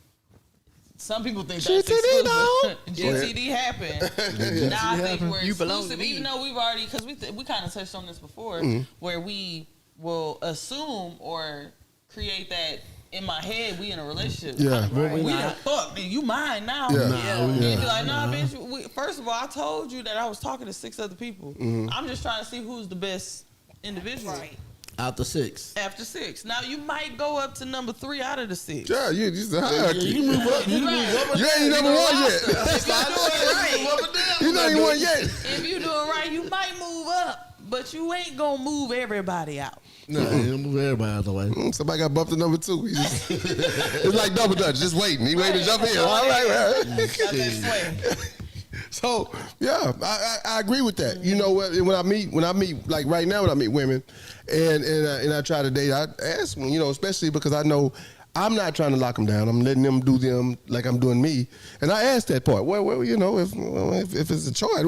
B: Some people think that's exclusive. GTD happened. Now I think we're exclusive, even though we've already, because we kind of touched on this before, where we will assume or create that in my head we in a relationship.
A: Yeah,
B: we done fucked. You mine now.
A: Yeah.
B: And be like, nah, bitch. First of all, I told you that I was talking to 6 other people. I'm just trying to see who's the best individual.
C: Right.
D: After 6.
B: After 6. Now you might go up to number 3 out of the 6.
A: Yeah, you the hierarchy.
D: You move up. You move up.
A: You ain't number 1 yet. You know you won yet.
B: If you do it right, you might move up, but you ain't gonna move everybody out.
D: No, you don't move everybody out the way.
A: Somebody got bumped to number 2. It's like double dutch, just waiting. He waiting to jump in. All right.
B: Got that sway.
A: So yeah, I agree with that. You know what? When I meet like right now when I meet women, and I try to date, I ask them, especially because I know I'm not trying to lock them down. I'm letting them do them like I'm doing me, and I ask that part. Well, if it's a choice,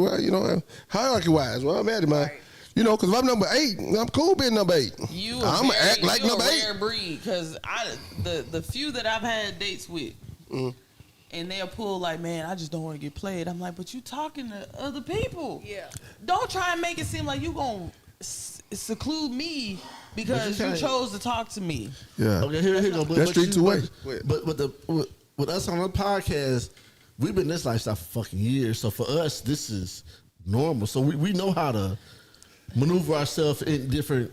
A: hierarchy wise, I'm at it, man. Right. Because if I'm number 8, I'm cool being number 8. I'm gonna act like number 8.
B: Rare breed, because the few that I've had dates with. And they'll pull like, man, I just don't want to get played. I'm like, but you talking to other people. Yeah. Don't try and make it seem like you going to seclude me because you chose to talk to me.
A: Yeah.
D: Okay, here go.
A: That's street two way.
D: But with us on the podcast, we've been in this lifestyle for fucking years. So for us, this is normal. So we know how to maneuver ourselves in different.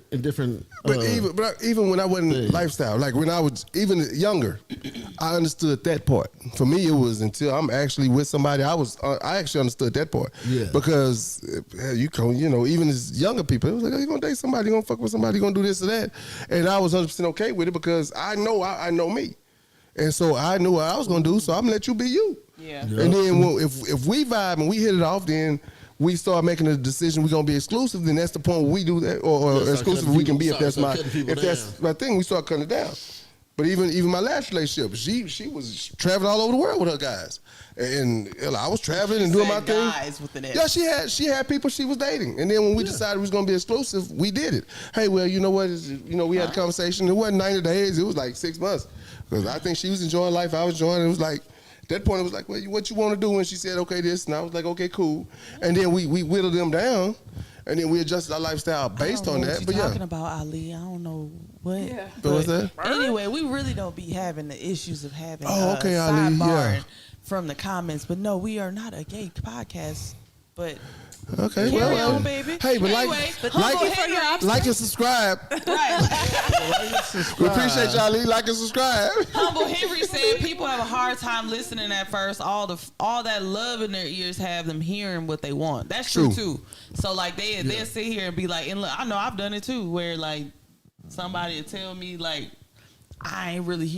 A: But even when I wasn't lifestyle, like when I was even younger, I understood that part. For me, it was until I'm actually with somebody. I actually understood that part. Yeah. Because even as younger people, it was like, oh, you gonna date somebody, you gonna fuck with somebody, you gonna do this or that, and I was 100% okay with it because I know me, and so I knew what I was gonna do. So I'm gonna let you be you. Yeah. And then if we vibe and we hit it off, then we start making a decision we're gonna be exclusive, then that's the point where we do that, or exclusive we can be if that's my thing. We start cutting it down. But even my last relationship, she was traveling all over the world with her guys, and I was traveling and doing my thing. Yeah, she had people she was dating, and then when we decided we was gonna be exclusive, we did it. Hey, well, you know what? We had a conversation. It wasn't 90 days. It was like 6 months because I think she was enjoying life. I was enjoying it. It was like. At that point, it was like, well, what you want to do? And she said, okay, this. And I was like, okay, cool. And then we whittled them down, and then we adjusted our lifestyle based on that. But talking
B: about Ali, I don't know what. Yeah.
A: But what's that?
B: Anyway, we really don't be having the issues of having
A: okay, Ali,
B: sidebar from the comments. But no, we are not a gay podcast. But
A: okay,
B: carry on, baby.
A: Hey, but
B: anyway,
A: like and subscribe.
B: Right.
A: We appreciate y'all. Like and subscribe.
B: Humble Henry said people have a hard time listening at first. All that love in their ears have them hearing what they want. That's true too. So like they'll sit here and be like, and look, I know I've done it too, where like somebody will tell me like, I ain't really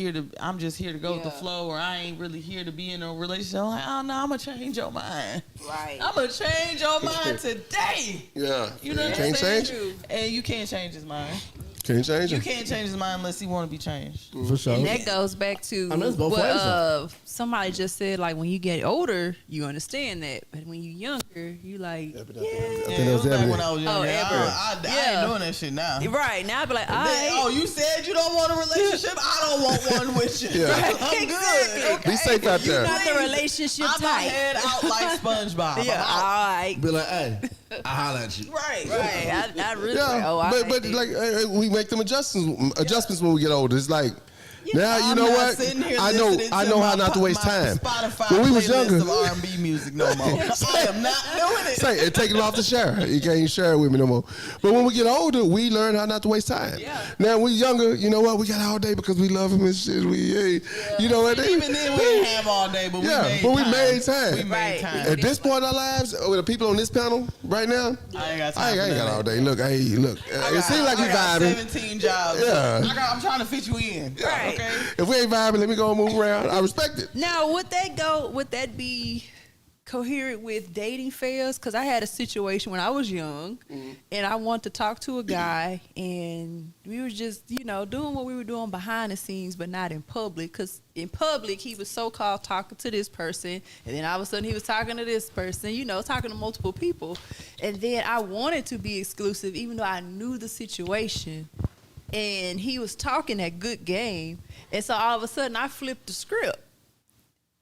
B: I'm just here to go with the flow, or I ain't really here to be in a relationship. I'm like, oh no, I'm gonna change your mind. Right. I'm gonna change your mind today.
A: Yeah.
B: You know what I'm saying? And you can't change his mind.
A: Can't change it.
B: You can't change his mind unless he want to be changed.
D: For sure.
C: And that goes back to what somebody just said, like when you get older, you understand that. But when you're younger, you like,
B: it was back when I was younger. I ain't doing that shit now.
C: Right. Now I be like,
B: you said you don't want a relationship? I don't want one with you.
A: Yeah.
B: Right. I'm good. Okay.
A: Be safe out there.
C: You're not the relationship type.
B: I'm my head out like SpongeBob.
C: Yeah, all right.
D: Be like, hey, I holler at you.
B: Right.
C: I really
A: but like we make them adjustments when we get older. It's like now you know what? I know how not to waste time. When we was younger,
B: of R&B music no more. I am not doing it.
A: Say it, take it off the share. You can't share it with me no more. But when we get older, we learn how not to waste time. Yeah. Now when we younger, you know what? We got all day because we love him and shit. You know what?
B: Even then we didn't have all day, but we made time. We made time.
A: At this point in our lives, with the people on this panel right now, I ain't got all day. Look, it seems like we vibing.
B: 17 jobs.
A: Yeah.
B: I'm trying to fit you in.
C: Right.
B: Okay.
A: If we ain't vibing, let me go and move around. I respect it.
C: Now, would that be coherent with dating fails because I had a situation when I was young and I wanted to talk to a guy and we were just, doing what we were doing behind the scenes but not in public because in public he was so-called talking to this person and then all of a sudden he was talking to this person, talking to multiple people. And then I wanted to be exclusive even though I knew the situation. And he was talking that good game. And so all of a sudden I flipped the script.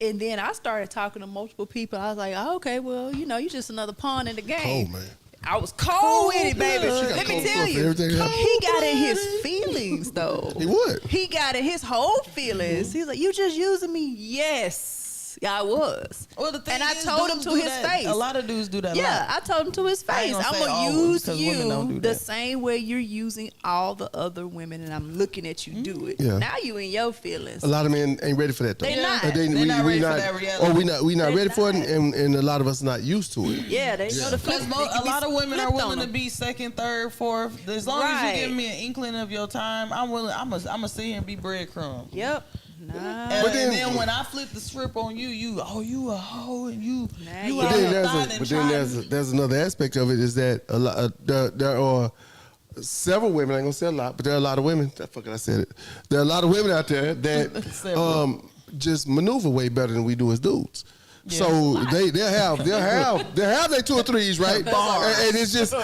C: And then I started talking to multiple people. I was like, oh, okay, well, you're just another pawn in the game.
A: Oh, man.
C: I was cold with it, baby. Let me tell you. He got in his feelings, though.
A: He would.
C: He got in his whole feelings. He's like, you just using me? Yes. Yeah, I was.
B: Well, the thing
C: and I
B: is,
C: told him
B: dudes
C: to
B: do
C: his
B: that.
C: face.
B: A lot of dudes do that.
C: Yeah, I told him to his
B: I ain't
C: face.
B: gonna
C: I'm
B: say
C: going
B: all
C: to use
B: 'cause women don't do
C: you
B: that.
C: the same way you're using all the other women, and I'm looking at you do it.
A: Yeah.
C: Now you in your feelings.
A: A lot of men ain't ready for that though.
C: They not.
A: And
B: They're not ready for that reality.
A: Or we not
C: They're
A: ready for it,
C: not.
A: and a lot of us not used to it.
C: Yeah, they know the flip.
B: Because a lot of women are willing to be second, third, fourth. As long as you give me an inkling of your time, I'm willing. I'm gonna sit here and be breadcrumb.
C: Yep. Nah.
B: And then when I flip the script on you, you a hoe and you
A: But then there's another aspect of it is that a lot there are several women. I ain't gonna say a lot, but there are a lot of women. I said it. There are a lot of women out there that just maneuver way better than we do as dudes. Yeah. So they'll have their 2 or 3s, right? And it's just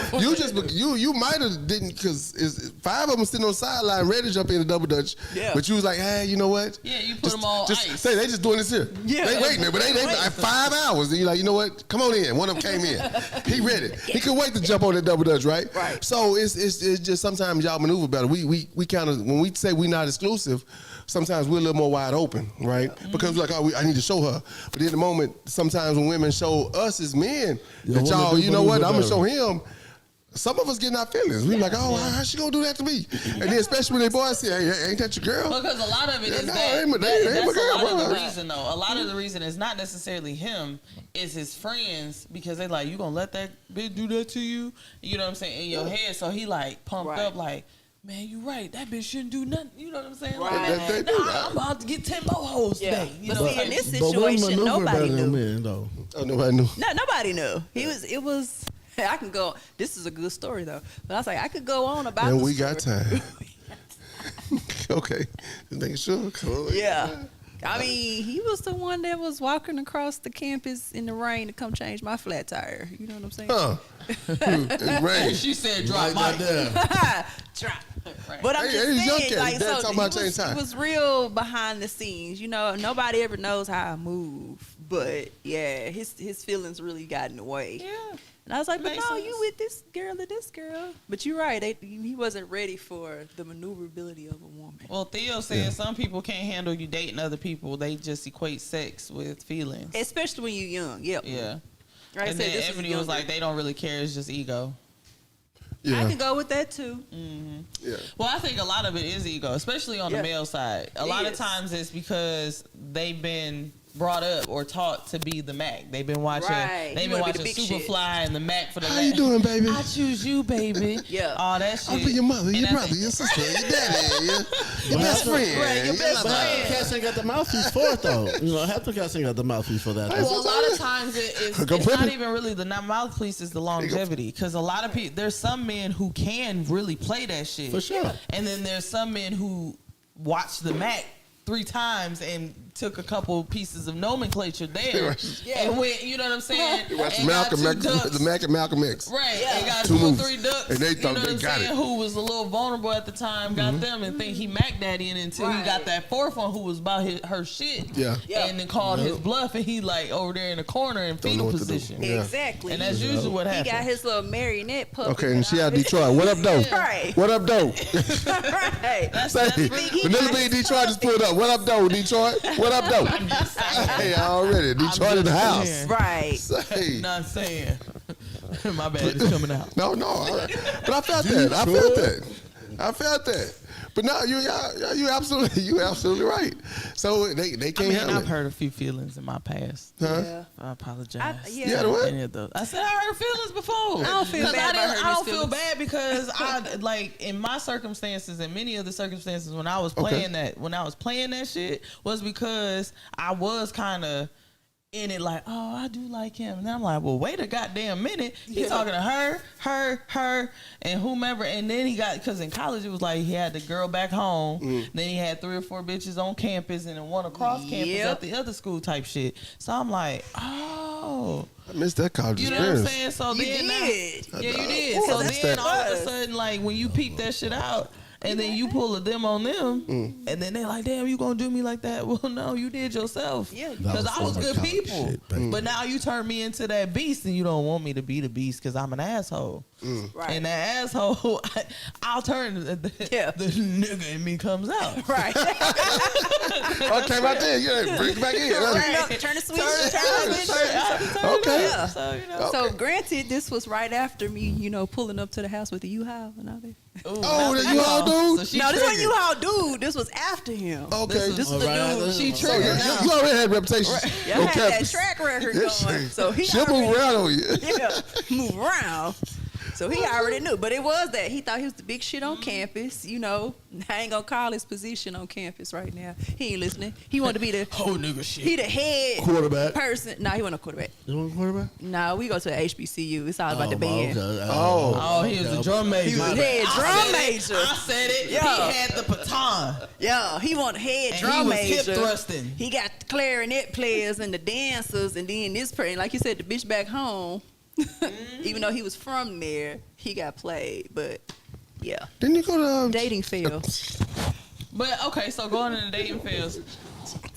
A: you might have didn't because 5 of them sitting on the sideline ready to jump in the double dutch. Yeah. But you was like, hey, you know what?
B: Yeah, you put them on ice.
A: Say they just doing this here. Yeah. They waiting there, but they like 5 hours. And you're like, you know what? Come on in. One of them came in. He ready. He could wait to jump on that double dutch, right?
C: Right.
A: So it's just sometimes y'all maneuver better. We kind of when we say we not exclusive. Sometimes we're a little more wide open, right? Yeah. Because we're like, I need to show her. But in the moment, sometimes when women show us as men, that y'all, you know what, I'm going to show him. Some of us get in our feelings. We're like, how's she going to do that to me? And then especially when they boys say, hey, ain't that your girl?
B: Because a lot of it is that's a lot of the reason, though. A lot of the reason is not necessarily him. It's his friends because they like, you going to let that bitch do that to you? You know what I'm saying? In your head. So he like pumped up like, man, you right. That bitch shouldn't do nothing. You know what I'm saying?
C: Right.
B: I'm about to get 10 more hoes today. You know,
C: in this situation, nobody knew.
D: Men, though.
A: Oh, nobody knew.
C: No, nobody knew. It was. I can go. This is a good story though. But I was like, I could go on about.
A: And
C: the
A: we
C: story.
A: got time. Okay, just making sure. Cool.
C: Yeah. I mean, he was the one that was walking across the campus in the rain to come change my flat tire. You know what I'm saying?
A: Huh. It rained.
B: She said, drop
D: Mike.
C: Drop. Right. But I'm just saying, like, so he was real behind the scenes. Nobody ever knows how I move. But, yeah, his feelings really got in the way.
B: Yeah.
C: And I was like, but no, you with this girl or this girl. But you're right. He wasn't ready for the maneuverability of a woman.
B: Well, Theo said some people can't handle you dating other people. They just equate sex with feelings.
C: Especially when you're young. Yep.
B: Yeah.
C: Right.
B: And then Ebony was like, they don't really care. It's just ego.
C: Yeah. I can go with that too.
B: Mm-hmm.
A: Yeah.
B: Well, I think a lot of it is ego, especially on the male side. A lot of times it's because they've been brought up or taught to be the Mac. They've been watching.
C: Right.
B: They've been watching Superfly and the Mac for the.
A: How you doing, baby?
B: I choose you, baby.
C: Yeah.
B: All that shit.
A: I'm for your mother, your brother, your sister, your daddy, your best friend.
C: Right, your best friend.
D: Cats ain't got the mouthpiece for it though. Half the cats ain't got the mouthpiece for that.
B: Well, a lot of times it's not even really the mouthpiece, is the longevity. Because a lot of people, there's some men who can really play that shit.
D: For sure.
B: And then there's some men who watch the Mac 3 times and took a couple pieces of nomenclature there and went, you know what I'm saying?
A: You watched the Mac and Malcolm X.
B: Right, and got 2 or 3 ducks,
A: and they thought
B: they got it. Who was a little vulnerable at the time, got them and think he Mac that in until he got that 4th one who was about her shit.
A: Yeah.
B: And then called his bluff and he like over there in the corner in fetal position.
C: Exactly.
B: And that's usually what happens.
C: He got his little marionette puppet.
A: Okay, and she out of Detroit. What up, though?
C: Right.
A: What up, though?
C: Right.
A: Vanilla Bean Detroit just pulled up. What up, though, Detroit? What up, though? Hey, already. Detroit in the house.
B: Saying.
C: Right.
A: Say.
B: Not saying. My bad, it's coming out.
A: No. But I felt that. I felt that. But no, you absolutely right. So they can't handle it.
B: I've hurt a few feelings in my past.
A: Huh?
C: Yeah.
B: I apologize.
A: What?
B: Any of those. I said I hurt feelings before.
C: I don't feel bad.
B: I don't feel bad because I like in my circumstances and many of the circumstances when I was playing that shit was because I was kind of in it like, oh, I do like him. And then I'm like, well, wait a goddamn minute. He's talking to her, and whomever. And then he got, because in college it was like he had the girl back home. Then he had 3 or 4 bitches on campus and then one across campus at the other school type shit. So I'm like, oh.
A: I missed that college
B: You know
A: experience.
B: what I'm saying? So
C: You
B: then
C: did.
B: yeah, you did. So then all of a sudden, like when you peep that shit out, and then you pull a them on them, and then they're like, damn, you gonna do me like that? Well, no, you did yourself.
C: Yeah.
B: Because I was good people.
D: Shit,
B: but now you turn me into that beast, and you don't want me to be the beast because I'm an asshole.
C: Right.
B: And that asshole, I'll turn the nigga in me comes out.
C: Right.
A: Oh, came out there. Yeah, bring it back in.
C: Right. Turn the switch. Turn the switch.
A: Okay.
C: Yeah.
B: So, you know.
C: So granted, this was right after me, pulling up to the house with the U-Haul and all that.
B: Ooh,
A: Oh,
B: that's
A: the U-Haul dude?
B: So she
C: No, this wasn't
B: triggered.
C: U-Haul dude. This was after him.
A: Okay.
B: This was the
D: Alright.
B: dude. She
A: So
B: triggered.
A: you already had reputation.
C: Y'all
A: on
C: had that
A: campus.
C: track record
A: Yes,
C: going. So he
A: she'll move around on you.
C: yeah, move around. So he already knew. But it was that. He thought he was the big shit on campus. I ain't gonna call his position on campus right now. He ain't listening. He wanted to be the
B: Whole nigga shit.
C: he the head
D: Quarterback.
C: person. No, he wasn't a quarterback.
D: You want a quarterback?
C: No, we go to a HBCU. It's all about the band.
D: Okay.
B: Oh, he was a drum major.
C: He was a head
B: I
C: drum
B: said it.
C: major.
B: I said it.
C: Yeah.
B: He had the baton.
C: Yeah, he wanted head
B: And
C: drum
B: he was
C: major.
B: hip thrusting.
C: He got the clarinet players and the dancers, and then this person, like you said, the bitch back home. Even though he was from there, he got played. But yeah,
A: Didn't you go to
C: dating field.
B: But okay, so going in the dating fields.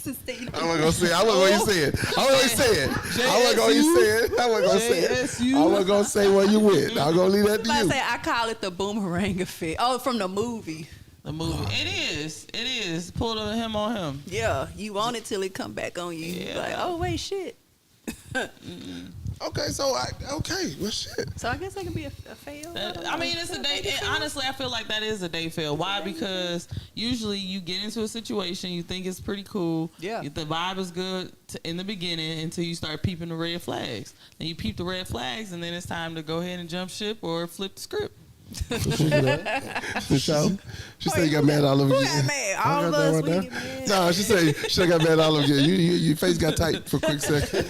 A: I wasn't gonna say. I wasn't gonna say it. I wasn't gonna say it. I wasn't gonna say it. I wasn't gonna say it.
B: JSU.
A: I wasn't gonna say where you went. I'm gonna leave that to
C: I
A: you.
C: say I call it the boomerang effect. Oh, from the movie.
B: The movie. It is. Pull the him on him.
C: Yeah, you want it till it come back on you.
B: Yeah.
C: Like, oh wait, shit.
A: Okay, well, shit.
C: So I guess that could be a fail.
B: I mean, it's a date. Honestly, I feel like that is a date fail. Why? Because usually you get into a situation, you think it's pretty cool.
C: Yeah.
B: The vibe is good in the beginning until you start peeping the red flags. Then you peep the red flags, and then it's time to go ahead and jump ship or flip the script.
A: She said you got mad all over
C: Who
A: again.
C: got mad? All of us, we get mad.
A: No, she said she got mad all over again. Your face got tight for a quick second.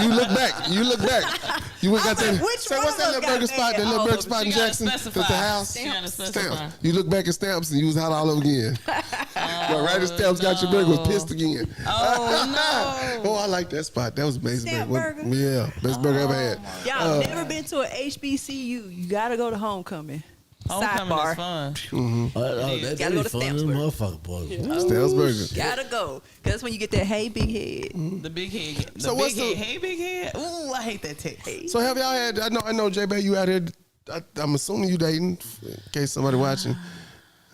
A: You look back. You went got that.
C: Which
A: Say,
C: one
A: what's
C: of
A: that
C: us
A: little
C: got
A: burger spot?
C: mad?
A: That little
C: All
A: burger
C: of
A: spot in
B: She gotta
A: Jackson?
B: specify.
A: That's the house.
B: She gotta specify.
A: Stamps. You look back at Stamps and you was hot all over again. Right as Stamps got your burger, was pissed again.
B: Oh no!
A: Oh, I like that spot. That was amazing.
C: Stamp burger?
A: Yeah, best burger I ever had.
C: Y'all never been to a HBCU? You gotta go to homecoming.
B: Homecoming
C: Sidebar.
B: is fun.
D: That
C: Gotta
D: be
C: go to
D: fun in the
C: Stamford.
D: motherfucker, boy.
A: Stamps burger.
C: Gotta go. Cause that's when you get that hey big head.
B: The big head. The
A: So
B: big
A: what's
B: head.
A: the-
B: Hey, big head. Ooh, I hate that text.
A: So have y'all had? I know, J-Bay, you out here. I'm assuming you dating. In case somebody watching,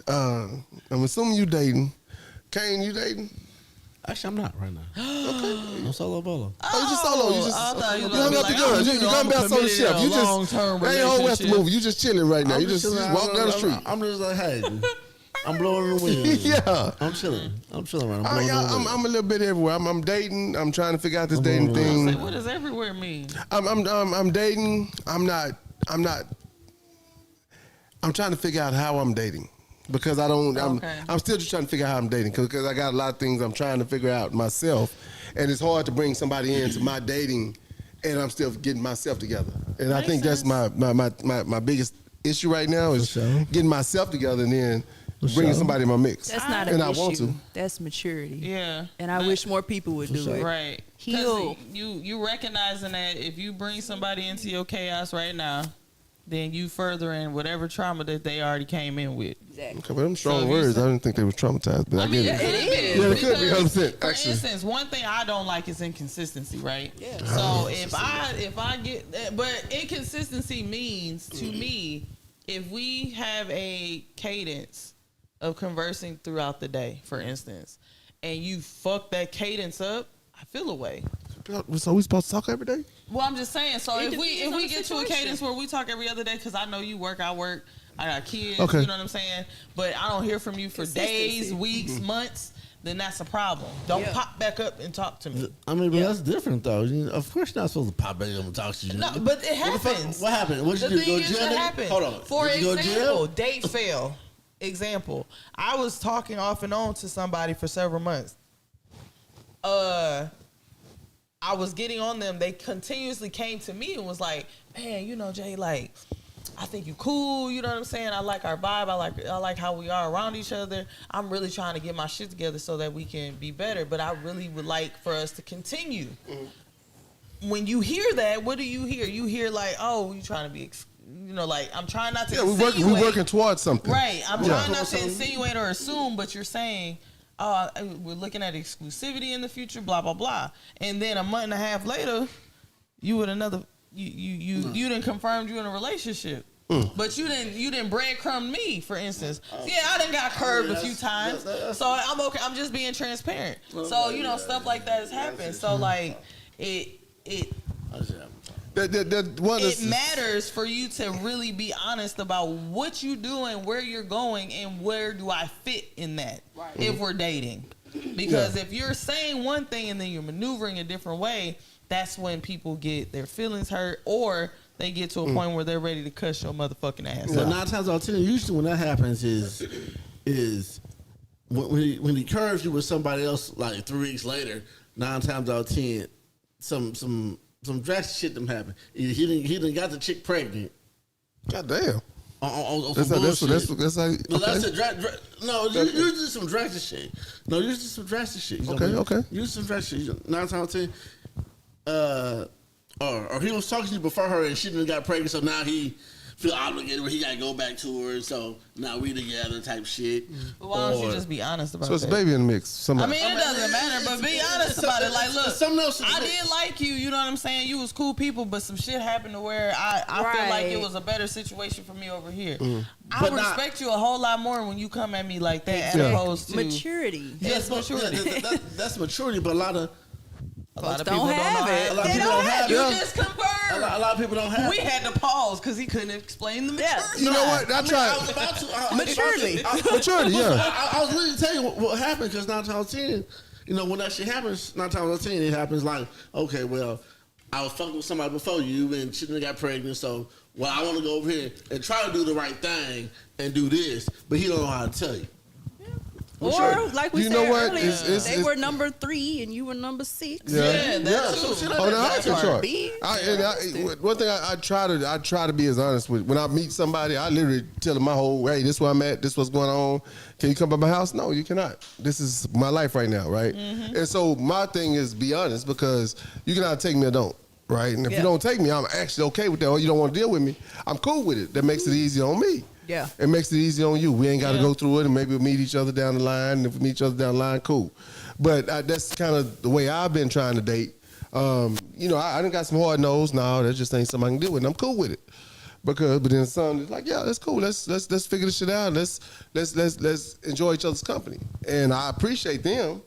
A: I'm assuming you dating. Kane, you dating?
D: Actually, I'm not right now. Okay. I'm solo bolo.
A: Oh, you just solo. You just
B: I thought you
A: you
B: was
A: hung
B: gonna
A: up
B: be
A: the
B: like,
A: guns.
B: oh,
A: You
B: you know,
A: got
B: I'm
A: about solo
B: committed
A: chef.
B: to
A: You
B: a
A: just
B: long-term
A: ain't whole West
B: relationship.
A: movie. You just chilling right now. You just walk down the street.
D: I'm just like, hey, I'm blowing the wind.
A: Yeah.
D: I'm chilling right now.
A: I'm a little bit everywhere. I'm dating. I'm trying to figure out this dating
B: Say,
A: thing.
B: what does everywhere mean?
A: I'm dating. I'm trying to figure out how I'm dating because I don't. I'm still just trying to figure out how I'm dating because I got a lot of things I'm trying to figure out myself, and it's hard to bring somebody into my dating, and I'm still getting myself together. And I think that's my biggest issue right now is
D: For sure.
A: getting myself together and then bringing somebody in my mix.
C: That's not
A: and
C: an
A: I
C: issue.
A: want to.
C: That's maturity.
B: Yeah.
C: And I wish more people would do it.
B: Right.
C: Heal.
B: 'Cause you recognizing that if you bring somebody into your chaos right now, then you furthering whatever trauma that they already came in with.
C: Exactly.
A: Okay, but them strong
B: So you
A: words.
B: said-
A: I didn't think they were traumatized, but I,
B: mean,
A: get it.
B: it is.
A: Yeah, it could be
B: because,
A: 100%.
B: For
A: Actually,
B: instance, one thing I don't like is inconsistency, right?
C: Yeah.
B: So if I get, but inconsistency means to me, if we have a cadence of conversing throughout the day, for instance, and you fuck that cadence up, I feel a way.
A: So we supposed to talk every day?
B: Well, I'm just saying. So
C: It
B: if we
C: depends on the
B: get to a
C: situation.
B: cadence where we talk every other day, because I know you work, I work, I got kids.
A: Okay.
B: You know what I'm saying? But I don't hear from you for days,
C: Consistency.
B: weeks, months. Then that's a problem. Don't
C: Yeah.
B: pop back up and talk to me.
D: I mean, but that's different though. Of course, you're not supposed to pop back up and talk to you.
B: No, but it
D: What the fuck-
B: happens.
D: What happened? What
B: The
D: did you do?
B: thing
D: Go
B: is,
D: to jail?
B: it
D: nigga?
B: happens.
D: Hold on.
B: For
D: Did you go to
B: example,
D: jail?
B: date fail. Example, I was talking off and on to somebody for several months. I was getting on them, they continuously came to me and was like, man, you know, Jay, like, I think you cool, you know what I'm saying? I like our vibe, I like how we are around each other. I'm really trying to get my shit together so that we can be better, but I really would like for us to continue. When you hear that, what do you hear? You hear like, oh, you trying to be, you know, like, I'm trying not to insinuate.
A: We're working towards something.
B: Right, I'm trying not to insinuate or assume, but you're saying, we're looking at exclusivity in the future, blah, blah, blah. And then a month and a half later, you with another, you done confirmed you in a relationship. But you didn't breadcrumb me, for instance. Yeah, I done got curved a few times. So I'm okay. I'm just being transparent. So, you know, stuff like that has happened. So, like, it matters for you to really be honest about what you doing, where you're going, and where do I fit in that if we're dating. Because if you're saying one thing and then you're maneuvering a different way, that's when people get their feelings hurt, or they get to a point where they're ready to cuss your motherfucking ass
D: out. 9 times out of 10, usually when that happens is when he curves you with somebody else like 3 weeks later. 9 times out of 10, some drastic shit done happen. He done got the chick pregnant.
A: God damn.
D: That's usually some drastic shit. No, usually some drastic shit.
A: Okay.
D: Usually some drastic shit. 9 times out of 10. Or he was talking to you before her and she done got pregnant, so now he feel obligated where he got to go back to her, so now we together type shit.
B: Well, why don't you just be honest about it?
A: So it's a baby in the mix.
B: I mean, it doesn't matter, but be honest about it. Like, look, I did like you, you know what I'm saying? You was cool people, but some shit happened to where I feel like it was a better situation for me over here. I respect you a whole lot more when you come at me like that, as opposed to
C: maturity.
B: Yes, maturity.
D: That's maturity, but a lot of
C: people
D: don't have it. A lot of people don't have it.
B: You just confirmed.
D: A lot of people don't have it.
B: We had to pause because he couldn't explain the maturity.
A: You know what? I tried.
D: I was about to.
C: Maturity.
A: Maturity, yeah.
D: I was literally telling you what happened, because 9 times out of 10, you know, when that shit happens, 9 times out of 10, it happens like, okay, well, I was fucking with somebody before you and she done got pregnant, so, well, I want to go over here and try to do the right thing and do this, but he don't know how to tell you.
C: Or like we said earlier, they were number 3 and you were number 6.
B: Yeah.
A: One thing I try to be as honest with. When I meet somebody, I literally tell them my whole, hey, this is where I'm at, this is what's going on. Can you come by my house? No, you cannot. This is my life right now, right? And so my thing is be honest, because you can either take me or don't. Right? And if you don't take me, I'm actually okay with that, or you don't want to deal with me, I'm cool with it. That makes it easy on me.
C: Yeah.
A: It makes it easy on you. We ain't got to go through it, and maybe we'll meet each other down the line. And if we meet each other down the line, cool. But that's kind of the way I've been trying to date. You know, I done got some hard nose. No, that just ain't something I can deal with, and I'm cool with it. But then some is like, yeah, that's cool. Let's figure this shit out. Let's enjoy each other's company. And I appreciate them.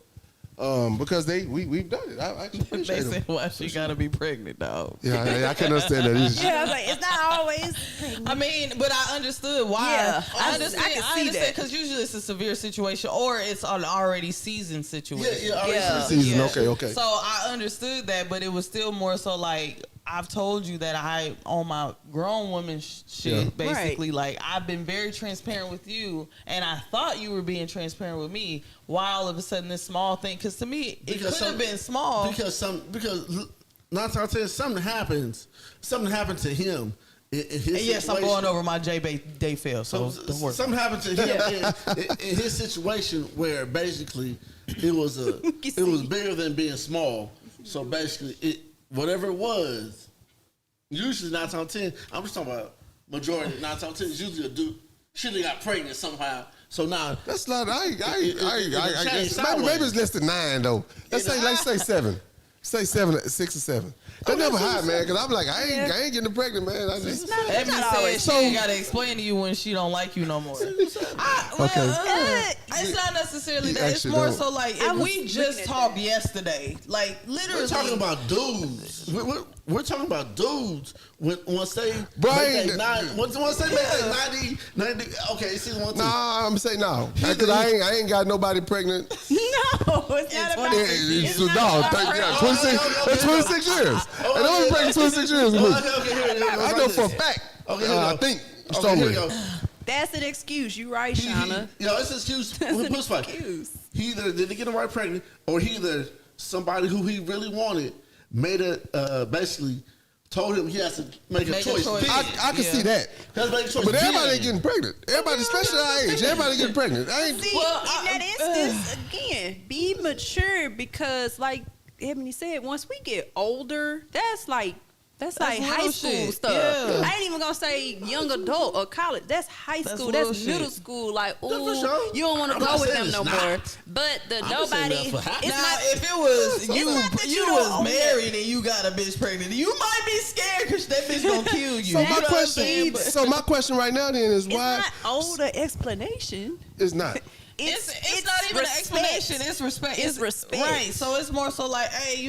A: Because we've done it. I actually appreciate
B: They said, why she gotta be pregnant, dog?
A: Yeah, I can understand that.
C: I was like, it's not always pregnant.
B: I mean, but I understood why.
C: Yeah,
B: I understand because usually it's a severe situation or it's an already seasoned situation.
A: Season, okay.
B: So I understood that, but it was still more so like, I've told you that I, on my grown woman shit, basically, like, I've been very transparent with you, and I thought you were being transparent with me, why all of a sudden this small thing, because to me, it could have been small.
D: Because 9 times out of 10, something happened to him.
B: Yes, I'm going over my day fail, so don't worry.
D: Something happened to him in his situation where basically it was bigger than being small. So basically, whatever it was, usually 9 times out of 10, I'm just talking about majority. 9 times out of 10 is usually a dude. She got pregnant somehow. So now
A: that's not. I guess maybe it's less than 9 though. Let's say 7. Say 7, 6 or 7. That never high, man. Because I'm like, I ain't getting pregnant, man. I just
B: she ain't gotta explain to you when she don't like you no more. It's not necessarily that. It's more so like if we just talked yesterday, like literally.
D: We're talking about dudes. We're talking about dudes. Once they
A: Brian,
D: make that 90. Okay, see one.
A: Nah, I'm saying no. Because I ain't got nobody pregnant.
C: No, it's not about it.
A: 26 years. And I've been pregnant 26 years. I know for a fact. I think strongly.
C: That's an excuse. You right, Shauna.
D: It's an excuse. It's an excuse. He either didn't get him right pregnant, or he either somebody who he really wanted made it basically told him he has to make a choice.
A: I can see that. But everybody ain't getting pregnant. Everybody, especially our age, everybody getting pregnant. I ain't.
C: See, in that instance, again, be mature because, like Ebony said, once we get older, that's like high school
B: shit.
C: stuff.
B: Yeah.
C: I ain't even gonna say young adult or college. That's high school. That's middle school. Like, ooh,
D: sure.
C: you don't want to go with them no more. But
D: nobody.
C: it's
B: Now,
C: not.
B: if it was
C: It's not that
B: you
C: you don't
B: was
C: own
B: married and you got a bitch pregnant, you might be scared because that bitch gonna kill you.
A: So
B: You know what I'm saying?
A: so my question right now then is
C: It's
A: why
C: not older explanation.
A: it's not.
B: It's not even an explanation. It's respect.
C: It's respect.
B: Right. So it's more so like, hey,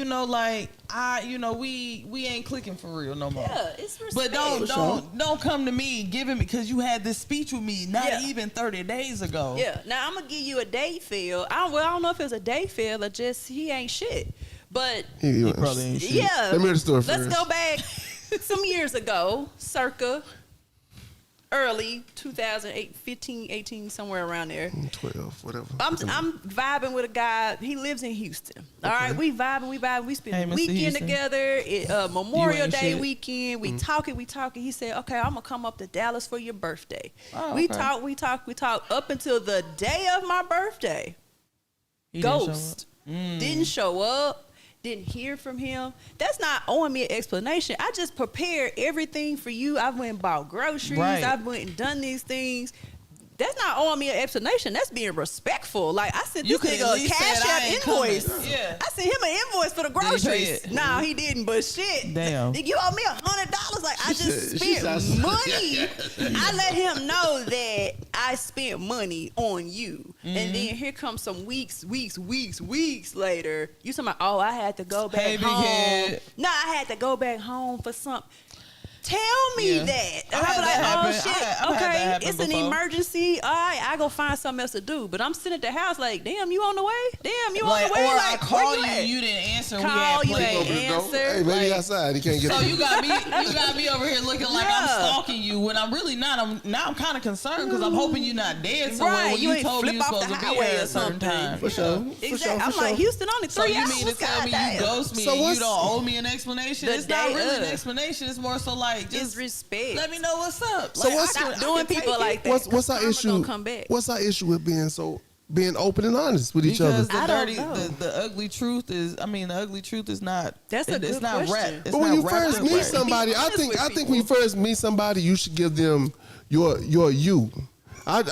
B: we ain't clicking for real no more.
C: Yeah, it's respect.
B: But don't come to me giving me because you had this speech with me not even 30 days ago.
C: Yeah. Now I'm gonna give you a day feel. I don't know if it's a day feel or just he ain't shit. But
A: He
B: probably ain't shit.
C: yeah,
A: Let me hear the story
C: let's
A: first.
C: go back some years ago, circa early 2008, 15, 18, somewhere around there.
A: 12, whatever.
C: I'm vibing with a guy. He lives in Houston. All right, we vibing. We spend
B: Hey,
C: the
B: Mr.
C: weekend
B: Houston.
C: together. Memorial
B: ain't
C: Day
B: shit.
C: weekend. We talking. He said, "Okay, I'm gonna come up to Dallas for your birthday."
B: Oh,
C: We
B: okay.
C: talk up until the day of my birthday.
B: He didn't show
C: Ghost
B: up. Mm.
C: didn't show up. Didn't hear from him. That's not owing me an explanation. I just prepared everything for you. I went and bought groceries.
B: Right.
C: I went and done these things. That's not owing me an explanation. That's being respectful. Like, I sent
B: You
C: this
B: could at
C: nigga a
B: least
C: cash
B: said, "I
C: app
B: ain't
C: invoice.
B: coming." Yeah.
C: I sent him an invoice for the
B: Did he pay
C: groceries.
B: it?
C: No, he didn't. But shit,
B: Damn.
C: you owe me $100. Like, I just
D: She
C: spent
D: said-
C: money. I let him know that I spent money on you.
B: Mm-hmm.
C: And then here comes some weeks later. You talking about, oh, I had to go back
B: Hey, big
C: home.
B: head.
C: No, I had to go back home for something. Tell me
B: Yeah.
C: that.
B: I
C: And
B: had
C: I'm like,
B: that
C: oh
B: happen.
C: shit,
B: I've had that
C: okay,
B: happen
C: it's an
B: before.
C: emergency. All right, I go find something else to do. But I'm sitting at the house like, damn, you on the way? Damn, you
B: Like,
C: on the way?
B: or
C: Like,
B: I call
C: where
B: you,
C: at?
B: you didn't answer. We
C: Call
B: had
C: you,
B: plans.
C: ain't answer.
A: Hey, maybe
C: Like,
A: outside. He can't get
B: So
A: it.
B: you got me over here looking like I'm
C: Yeah.
B: stalking you when I'm really not. I'm kind of concerned because I'm hoping you're not dead somewhere
C: Right,
B: when
C: you
B: you
C: ain't
B: told me
C: flip
B: you were
C: off the
B: supposed to be
C: highway
B: here
C: or
B: at a certain
C: something.
B: time.
D: For sure.
C: Exactly. I'm like, Houston only 3
B: So you
C: hours.
B: mean to tell me
C: goddamn.
B: you ghost me
A: So
B: and you
A: what's-
B: don't owe me an explanation?
C: The
B: It's not
C: day
B: really an
C: of.
B: explanation. It's more so like
C: It's
B: just
C: respect.
B: let me know what's up.
A: So
B: Like,
A: what's-
B: I
C: Stop
B: can
C: doing
B: take
C: people
B: it.
C: like that.
A: What's our
C: Karma
A: issue?
C: gonna come back.
A: What's our issue with being open and honest with each
B: Because
A: other?
C: I
B: the
C: don't
B: dirty,
C: know.
B: the ugly truth is. I mean, the ugly truth is not.
C: That's a
B: it's
C: good
B: not
C: question.
B: rap. It's
A: But when
B: not
A: you
B: wrapped
A: first
B: up
A: meet
B: right.
A: somebody,
C: Be
A: I
C: honest
A: think
C: with
A: when you
C: people.
A: first meet somebody, you should give them your you. And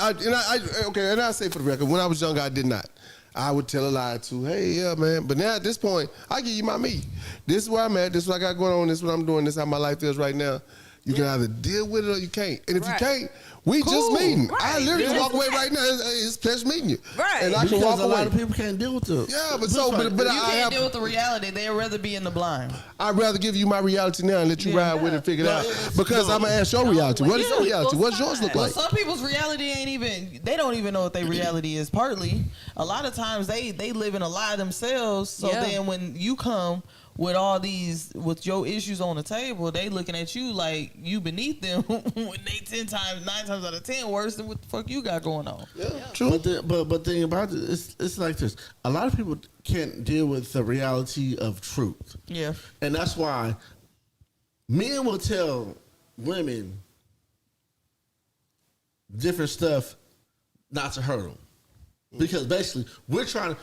A: I say for the record, when I was younger, I did not. I would tell a lie to, hey, yeah, man. But now at this point, I give you my me. This is where I'm at. This is what I got going on. This is what I'm doing. This is how my life is right now. You can either deal with it or you can't. And if
C: Right.
A: you can't, we just meeting. I
C: Right.
A: literally
C: Yeah.
A: walk away right now. It's a pleasure meeting you.
C: Right.
A: And I can
D: Because
A: walk
D: a lot
A: away.
D: of people can't deal with it.
A: Yeah, but
B: You
A: I
B: can't
A: have,
B: deal with the reality. They'd rather be in the blind.
A: I'd rather give you my reality now and let you ride with it and figure it out. Because I'm going to ask your reality. What is your reality? What's yours look
B: Well,
A: like?
B: some people's reality ain't even. They don't even know what their reality is. Partly, a lot of times they live in a lie themselves. So
C: Yeah.
B: then when you come with all these with your issues on the table, they looking at you like you beneath them when they 9 times out of 10 worse than what the fuck you got going on.
A: Yeah, true.
D: But thing about it, it's like this. A lot of people can't deal with the reality of truth.
B: Yeah.
D: And that's why men will tell women different stuff not to hurt them. Because basically, we're trying to,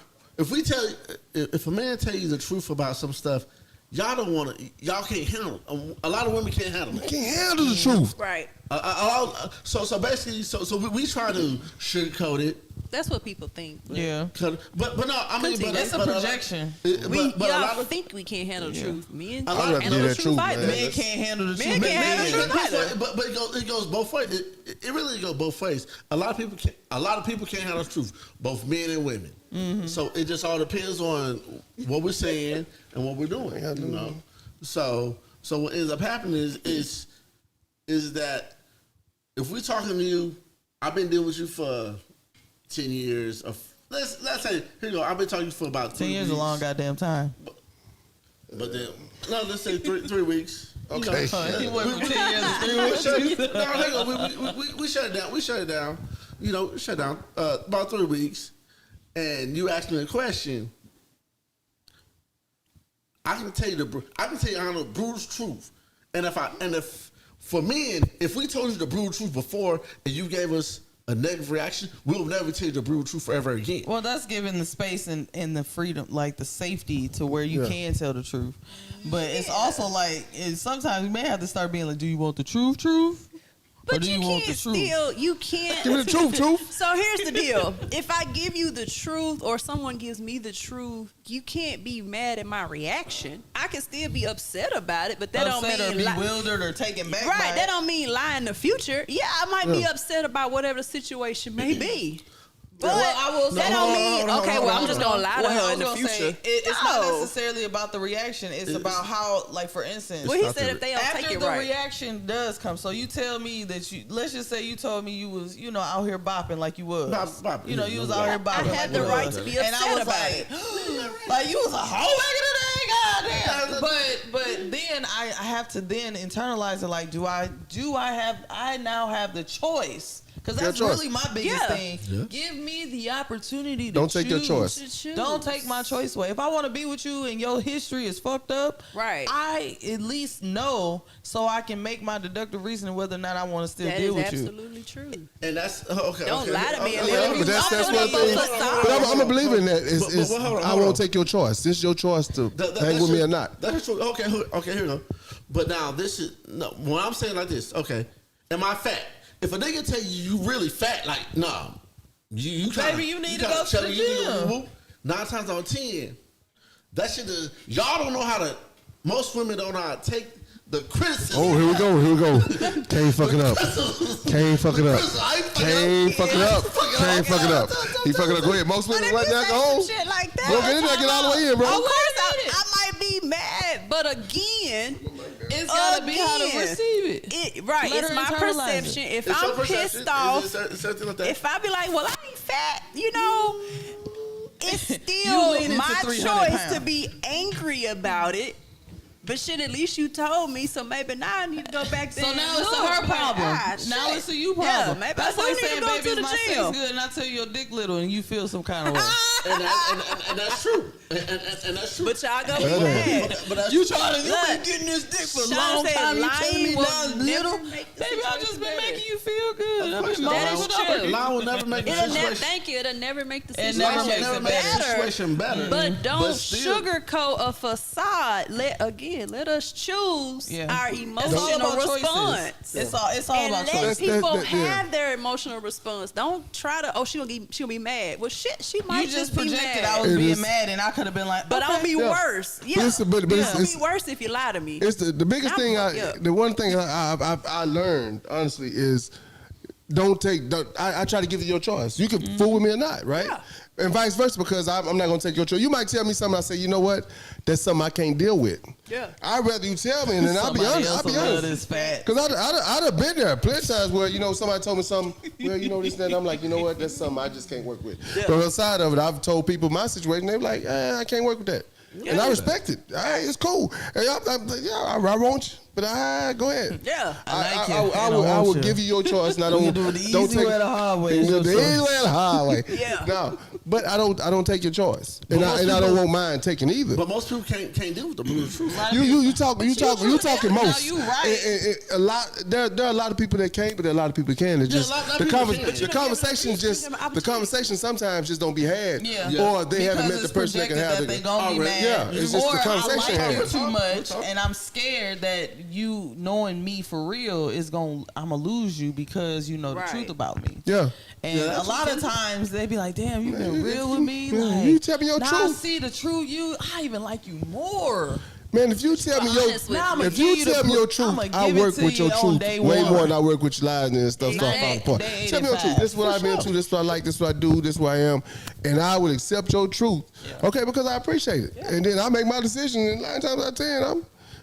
D: if a man tell you the truth about some stuff, y'all don't want to, y'all can't handle it. A lot of women can't handle it.
A: Can't handle the truth.
C: Right.
D: So basically, we try to sugarcoat it.
C: That's what people think.
B: Yeah.
D: But no, I mean, but
B: That's a projection.
D: But
C: We
D: a lot
C: y'all
D: of
C: think we can't handle the truth. Men
D: I
C: can't
D: like
C: handle
A: that
C: the
A: truth,
C: truth
A: man.
C: either.
B: Men can't handle the
C: Men
B: truth.
C: can't handle the truth either.
D: But it goes both ways. It really goes both ways. A lot of people can't handle the truth, both men and women.
B: Mm-hmm.
D: So it just all depends on what we're saying and what we're doing. You know. So what ends up happening is that if we're talking to you, I've been dealing with you for 10 years. Let's say, here you go. I've been talking to you for about
B: 10 years is a
D: weeks.
B: long goddamn time.
D: But then, no, let's say 3 weeks.
A: Okay.
B: He went from 10 years to 3 weeks.
D: No, hang on. We shut it down. We shut it down. You know, shut down about 3 weeks. And you asked me a question. I can tell you the brutal truth. And if for men, if we told you the brutal truth before and you gave us a negative reaction, we'll never tell you the brutal truth forever again.
B: Well, that's giving the space and the freedom, like the safety to where you can tell the truth. But it's also like, sometimes you may have to start being like, do you want the truth?
C: But you can't still, you can't.
A: Give me the truth.
C: So here's the deal. If I give you the truth or someone gives me the truth, you can't be mad at my reaction. I can still be upset about it, but that don't mean
B: bewildered or taken back.
C: Right, that don't mean lie in the future. Yeah, I might be upset about whatever the situation may be. But
B: I will
C: that don't mean I'm just gonna lie to her in the future.
B: It's not necessarily about the reaction. It's about how, like, for instance,
C: well, he said if they don't take it right,
B: after the reaction does come. So you tell me that let's just say you told me you was, out here bopping like you was. You was out here bopping.
C: I had the right to be upset about it.
B: Like you was a whole back in the day, goddamn. But then I have to then internalize it. Like, do I now have the choice? Because that's really my biggest thing. Yeah. Give me the opportunity to
A: Don't take your choice.
B: Don't take my choice away. If I want to be with you and your history is fucked up,
C: right?
B: I at least know so I can make my deductive reasoning whether or not I want to still deal with you.
C: That is absolutely true.
D: And that's
C: Don't lie to me.
A: But that's one thing. But I'm a believer in that. I won't take your choice. This is your choice to hang with me or not.
D: That's true. Okay, here we go. But now when I'm saying like this, okay, am I fat? If a nigga tell you really fat, like, nah, you
B: baby, you need to go to the gym.
D: 9 times out of 10, that shit is, y'all don't know how to, most women don't know how to take the criticism.
A: Oh, here we go. Can't fuck it up. Can't fuck it up. He fucking up. Go ahead. Most women right now, go home.
C: Shit like that.
A: Go get in there, get all the way in, bro.
C: Of course, I might be mad, but again,
B: it's gotta be how to receive it.
C: Right, it's my perception. If I'm pissed off, if I be like, well, I ain't fat, it's still my choice to be angry about it. But shit, at least you told me, so maybe now I need to go back there.
B: So now it's her problem. Now it's a you problem.
C: Yeah, maybe that's like saying, baby, is my sex
B: good? And I tell you your dick little and you feel some kind of way.
D: and that's true. And that's true.
C: But y'all gonna be mad.
B: You been getting this dick for a long time. You telling me now it's little? Baby, I've just been making you feel good.
C: That is true.
D: Lie will never make the situation.
C: Thank you. It'll never make the
D: situation better.
C: But don't sugarcoat a facade. Let us choose our emotional response.
B: It's all about choice.
C: Let people have their emotional response. Don't try to, she'll be mad. Well, shit, she might just be mad.
B: You just projected I was being mad and I could have been like,
C: but I'll be worse. Yeah. It's
A: be
C: worse if you lie to me.
A: It's the biggest thing, the one thing I learned, honestly, is I try to give you your choice. You can fool with me or not, right? Yeah. And vice versa, because I'm not going to take your choice. You might tell me something, I say, you know what? That's something I can't deal with.
C: Yeah.
A: I'd rather you tell me, and then I'll be honest. Because I'd have been there plenty of times where, somebody told me something, this and that, I'm like, you know what? That's something I just can't work with. Yeah. But aside of it, I've told people my situation, they're like, I can't work with that. Yeah. And I respect it. It's cool. I want you. But go ahead.
C: Yeah,
A: I will give you your choice. And I don't
B: do the easy way or the hard way.
A: The easy way or the hard way.
C: Yeah.
A: No, but I don't take your choice, and I don't want mine taken either.
D: But most people can't deal with the brutal truth.
A: You talking most.
B: You right.
A: A lot. There are a lot of people that can't, but there are a lot of people that can. It's just the conversation sometimes just don't be had.
B: Yeah.
A: Or they haven't met the person that can have it. Yeah. It's just the conversation
B: had too much, and I'm scared that you knowing me for real I'm gonna lose you because you know the truth about me.
A: Yeah.
B: And a lot of times they be like, damn, you been real with me. Like,
A: you tell me your truth.
B: I see the truth. I even like you more.
A: Man, if you tell me your truth, I work with your truth way more than I work with your lies and stuff. Tell me your truth. This is what I've been through. This is what I like. This is what I do. This is what I am. And I would accept your truth. Yeah. Okay, because I appreciate it. Yeah. And then I make my decision. And 9 times out of 10,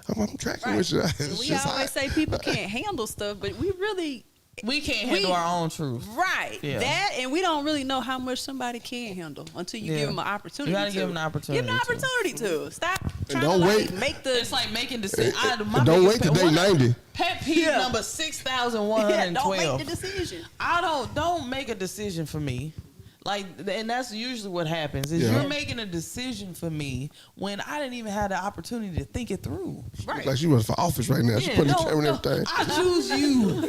A: I'm tracking with you.
C: We always say people can't handle stuff, but we can't
B: handle our own truth.
C: Right. Yeah. That, and we don't really know how much somebody can handle until you give them an opportunity.
B: You gotta give them an opportunity.
C: Give them an opportunity to. Stop trying
A: don't
C: to
A: wait.
B: It's like making decisions.
A: Don't wait till day 90.
B: Pet peeve number 6,112.
C: Don't make the decision.
B: Don't make a decision for me. Like, and that's usually what happens is you're making a decision for me when I didn't even have the opportunity to think it through.
A: Right. Like she running for office right now. She putting the camera and everything.
B: I choose you.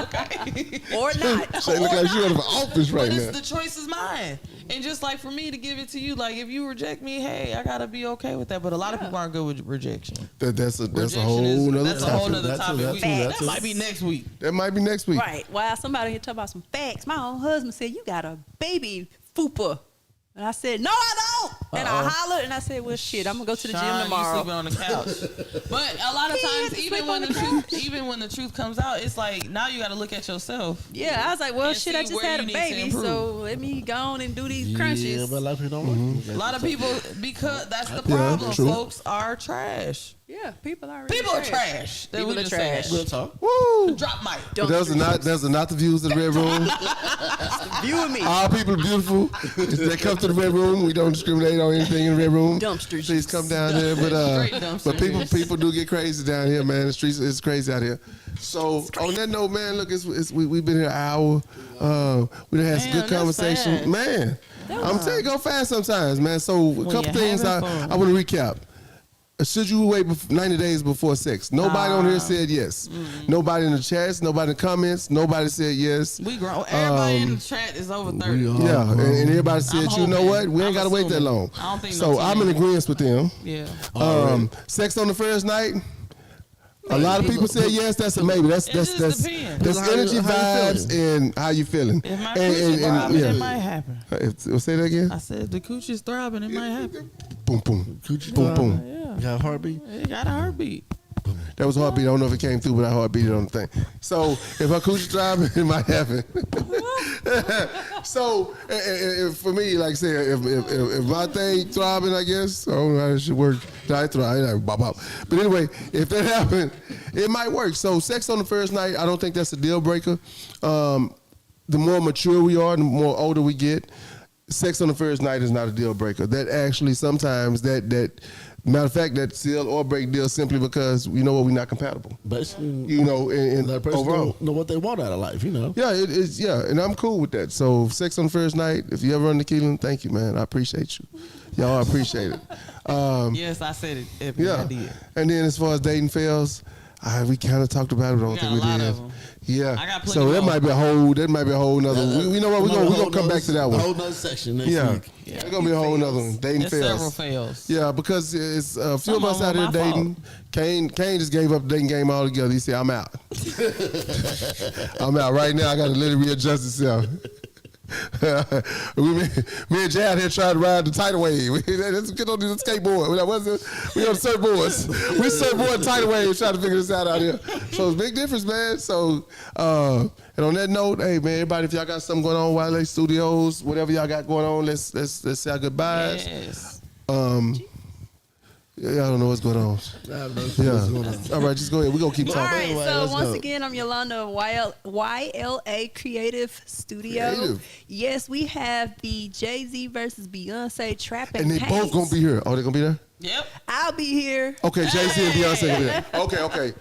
B: Okay.
C: Or not.
A: She look like she running for office right
B: But
A: now.
B: the choice is mine. And just like for me to give it to you, like if you reject me, hey, I gotta be okay with that. But a lot of people aren't good with rejection.
A: That's a whole nother
B: That's a whole nother topic.
C: That
B: might be next week.
A: That might be next week.
C: Right. While somebody here talking about some facts, my own husband said, you got a baby fupa. And I said, no, I don't. And I hollered and I said, well, shit, I'm going to go to the gym tomorrow.
B: You sleeping on the couch. But a lot of times, even when the truth comes out, it's like, now you got to look at yourself.
C: Yeah, I was like, well,
B: and
C: shit, I just had a baby, so let me go on and do these crunches.
D: Yeah, but a lot of people don't.
B: A lot of people, because that's the problem, folks are trash.
C: Yeah, people are really
B: People are trash.
C: People are trash.
D: Real talk.
A: Woo!
B: Drop mic.
A: But those are not the views of the Red Room.
C: View of me.
A: All people are beautiful. They come to the Red Room. We don't discriminate on anything in the Red Room.
C: Dumpster
A: Please come down here. But people do get crazy down here, man. The streets is crazy out here. So on that note, man, look, we've been here an hour. We done had some good conversation,
B: fast.
A: man. I'm telling you, go fast sometimes, man. So a couple things I want to recap. Should you wait 90 days before sex? Nobody on here said yes. Nobody in the chats, nobody in the comments, nobody said yes.
B: We grown. Everybody in the chat is over 30.
A: Yeah, and everybody said,
B: I'm
A: you know
B: hoping.
A: what? We ain't got to wait that long.
B: I don't think
A: so I'm in agreement with them.
B: Yeah.
A: Sex on the first night. A lot of people say yes. That's a maybe. That's energy, vibes, and how you feeling.
B: If my coochie's throbbing, it might happen.
A: Say that again.
B: I said if the coochie's throbbing, it might happen.
A: Boom, boom,
D: Coochie
A: boom, boom.
B: Yeah.
D: You got a heartbeat?
B: It got a heartbeat.
A: That was a heartbeat. I don't know if it came through, but I heartbeat it on the thing. So if her coochie throbbing, it might happen. So for me, like I said, if my thing throbbing, I guess I don't know how it should work. I throb, bop, bop. But anyway, if that happened, it might work. So sex on the first night, I don't think that's a deal breaker. The more mature we are, the more older we get, sex on the first night is not a deal breaker. That actually sometimes that matter of fact, that seal or break deal simply because we know what we're not compatible.
D: But
A: You know, and
D: that person
A: overall.
D: don't know what they want out of life, you know.
A: Yeah, it is. Yeah, and I'm cool with that. So, sex on the first night. If you ever run the Keelan, thank you, man. I appreciate you. Y'all appreciate it.
B: Yes, I said it.
A: Yeah,
B: I did.
A: and then as far as dating fails, we kind of talked about it. But I don't think we
B: got a lot
A: did.
B: of them.
A: Yeah.
B: I got plenty
A: So that
B: more.
A: might be a whole nother. We know what we're gonna come back to that
D: A
A: one.
D: whole nother section next
A: Yeah,
D: week.
A: it's gonna be a whole nother one. Dating
B: There's several
A: fails.
B: fails.
A: Yeah, because it's a few of
B: Some
A: us
B: of
A: out
B: them
A: here
B: my
A: dating. Kane just gave up the dating game altogether. He said, "I'm out. I'm out right now. I got to let it readjust itself." me and Jay out here trying to ride the tidal wave. Let's get on the skateboard. We on the surfboards. We surfboard tidal wave trying to figure this out here. So it's a big difference, man. So and on that note, hey man, everybody, if y'all got something going on, Wiley Studios, whatever y'all got going on, let's say our goodbyes.
B: Yes.
A: Yeah, I don't know what's going on. Yeah. All right, just go ahead. We're going to keep
C: All
A: talking.
C: right,
D: Anyway,
C: so
D: let's
C: once
D: go.
C: again, I'm Yolanda of YLA Creative Studio.
A: Creative.
C: Yes, we have the Jay-Z versus Beyonce Trap
A: And they
C: Paint.
A: both going to be here. Oh, they going to be there?
B: Yep.
C: I'll be here.
A: Okay, Jay-Z and Beyonce going to be there. Okay.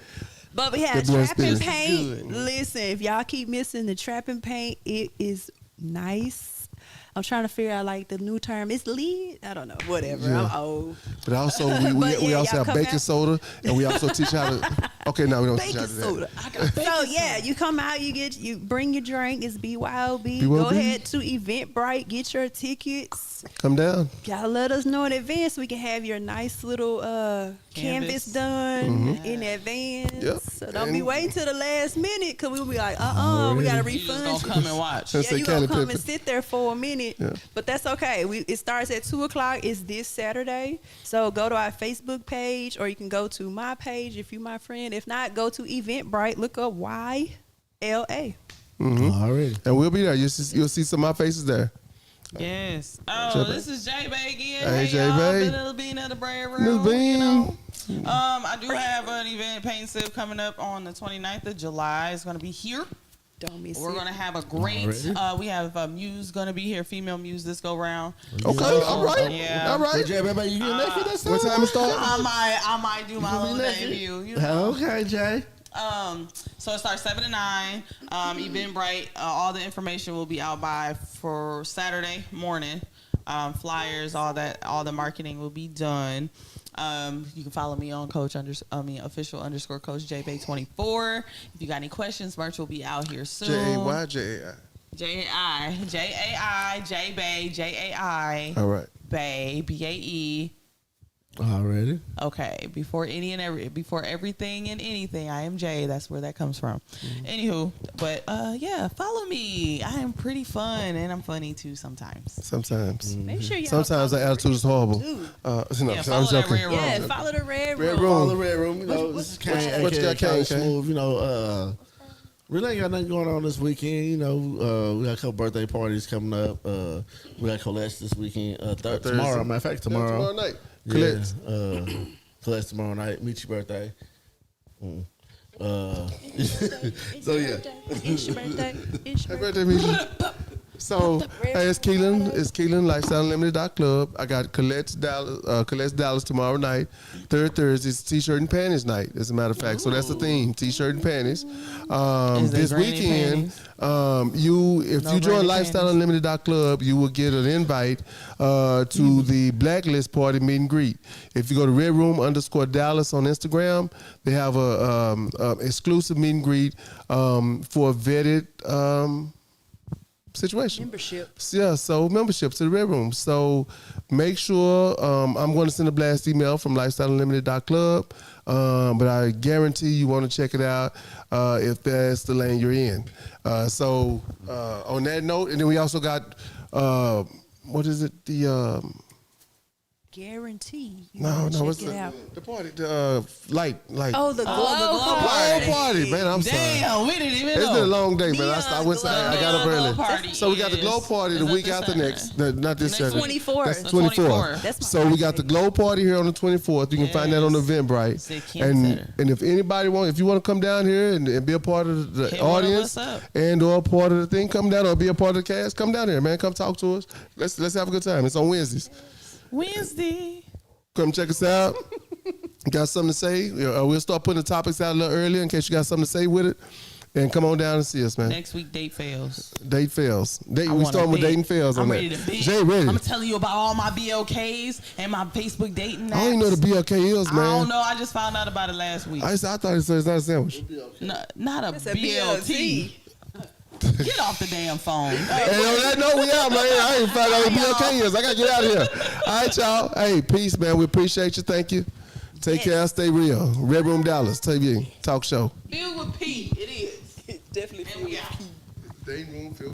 C: But we have
A: Good boy
C: Trap and
A: spirit.
C: Paint. Listen, if y'all keep missing the Trap and Paint, it is nice. I'm trying to figure out like the new term. It's lead. I don't know. Whatever.
A: Yeah.
C: I'm old.
A: But also, we
C: But yeah,
A: also
C: y'all
A: have
C: come
A: baking
C: out.
A: soda, and we also teach how to. Okay, no, we don't teach how
C: Baking
A: to do
C: soda.
A: that.
B: I got
C: So yeah, you come out, you bring your drink. It's BYOB. Go
A: BYOB.
C: ahead to Eventbrite, get your tickets.
A: Come down.
C: Gotta let us know in advance so we can have your nice little canvas done in advance.
A: Yep.
C: So don't be
A: And-
C: waiting till the last minute because we'll be like, we gotta
B: You just
C: refund
B: gonna
C: you.
B: come and watch.
A: That's
C: Yeah,
A: a
C: you gonna
A: Cali
C: come
A: Pippen.
C: and sit there for a minute,
A: Yeah.
C: but that's okay. It starts at 2:00. It's this Saturday, so go to our Facebook page or you can go to my page if you're my friend. If not, go to Eventbrite. Look up YLA.
D: Already.
A: And we'll be there. You'll see some of my faces there.
B: Yes. Oh,
A: J-Bay.
B: this is J-Bay again.
A: Hey,
B: y'all.
A: J-Bay.
B: Little Bean of the Brave
A: Little
B: Room.
A: Bean.
B: You know. I do have an event, Paint Sip, coming up on the 29th of July. It's going to be here.
C: Don't miss
B: We're
C: it.
B: going to have a great, we have Muse going to be here, female Muse this go round.
A: Okay, all right.
B: Yeah.
A: All right.
D: Jay, everybody, you getting next for this
A: What time it start?
B: I might do my little debut. You know?
D: Okay, Jay.
B: So it starts 7 to 9. Eventbrite. All the information will be out for Saturday morning. Flyers, all the marketing will be done. You can follow me on official _ Coach JBay24. If you got any questions, merch will be out here soon.
A: JAY,
B: JAI, JBay, JAI.
A: All right.
B: Bay, BAE.
D: Already.
B: Okay, before everything and anything, I am Jay. That's where that comes from. Anywho, but yeah, follow me. I am pretty fun and I'm funny too sometimes.
A: Sometimes.
C: Make sure you
A: Sometimes the attitude is horrible.
B: Yeah,
A: I'm
B: follow that
A: joking.
B: Red Room.
C: Yeah, follow the red
A: Red
C: room.
A: Room.
D: All the red room. You know, this is Kane,
A: what you got,
D: Kane
A: Kane?
D: Smooth. You know, really ain't got nothing going on this weekend. You know, we got a couple birthday parties coming up. We got Colette this weekend. Tomorrow, matter of fact, tomorrow
A: night.
D: Colette. Colette tomorrow night. Meet your birthday. So yeah.
C: It's your birthday. It's your
A: Happy
C: birthday.
A: birthday, Misha. So, hey, it's Keelan. It's Keelan, Lifestyle Unlimited Club. I got Colette's Dallas tomorrow night. Third Thursday is T-shirt and panties night, as a matter of fact. So that's the theme, T-shirt and panties. This weekend, if you join Lifestyle Unlimited Club, you will get an invite to the Blacklist Party meet and greet. If you go to Red Room _ Dallas on Instagram, they have a exclusive meet and greet for a vetted situation.
C: Membership.
A: Yeah, so membership to the Red Room. So make sure, I'm going to send a blast email from lifestyleunlimited.club, but I guarantee you want to check it out if that's the lane you're in. So on that note, and then we also got, what is it?
C: Guarantee.
A: What's
C: Check it out.
A: the party? The light.
C: Oh, the glow
A: Party, man. I'm sorry.
B: Damn, we didn't even know.
A: It's been a long day, man.
C: Neon
A: I went. I got up
B: glow
A: early.
B: party
A: So we got the glow party the
B: is
A: week
B: this
A: after
B: Saturday?
A: next. Not this
B: Next
A: Saturday.
C: 24th.
A: That's
B: The
A: 24th.
B: 24th.
C: That's my
A: So we got the
C: birthday.
A: glow party here on the 24th. You can find that on the Eventbrite.
B: Sick Cancer.
A: And if anybody if you want to come down here and be a part of the
B: Hit one of
A: audience
B: us up.
A: and or part of the thing, come down or be a part of the cast. Come down here, man. Come talk to us. Let's have a good time. It's on Wednesdays.
B: Wednesday.
A: Come check us out. Got something to say? We'll start putting the topics out a little earlier in case you got something to say with it. And come on down and see us, man.
B: Next week, date fails.
A: Date fails. We
B: wanna
A: starting with
B: bid.
A: dating fails on
B: I'm
A: that.
B: ready to bid.
A: Jay ready.
B: I'm telling you about all my BLKs and my Facebook dating apps.
A: I don't even know what the BLK is, man.
B: I don't know. I just found out about it last week.
A: I thought it's not a sandwich.
B: No, not a
C: It's a
B: BLT. Get off the damn phone.
A: And on that note, we out, man. I ain't found out what BLK is. I got to get out of here. All right, y'all. Hey, peace, man. We appreciate you. Thank you. Take care. Stay real. Red Room Dallas. TV talk show.
B: Filled with P. It is.
C: Definitely.
B: And we out.
A: Dating room filled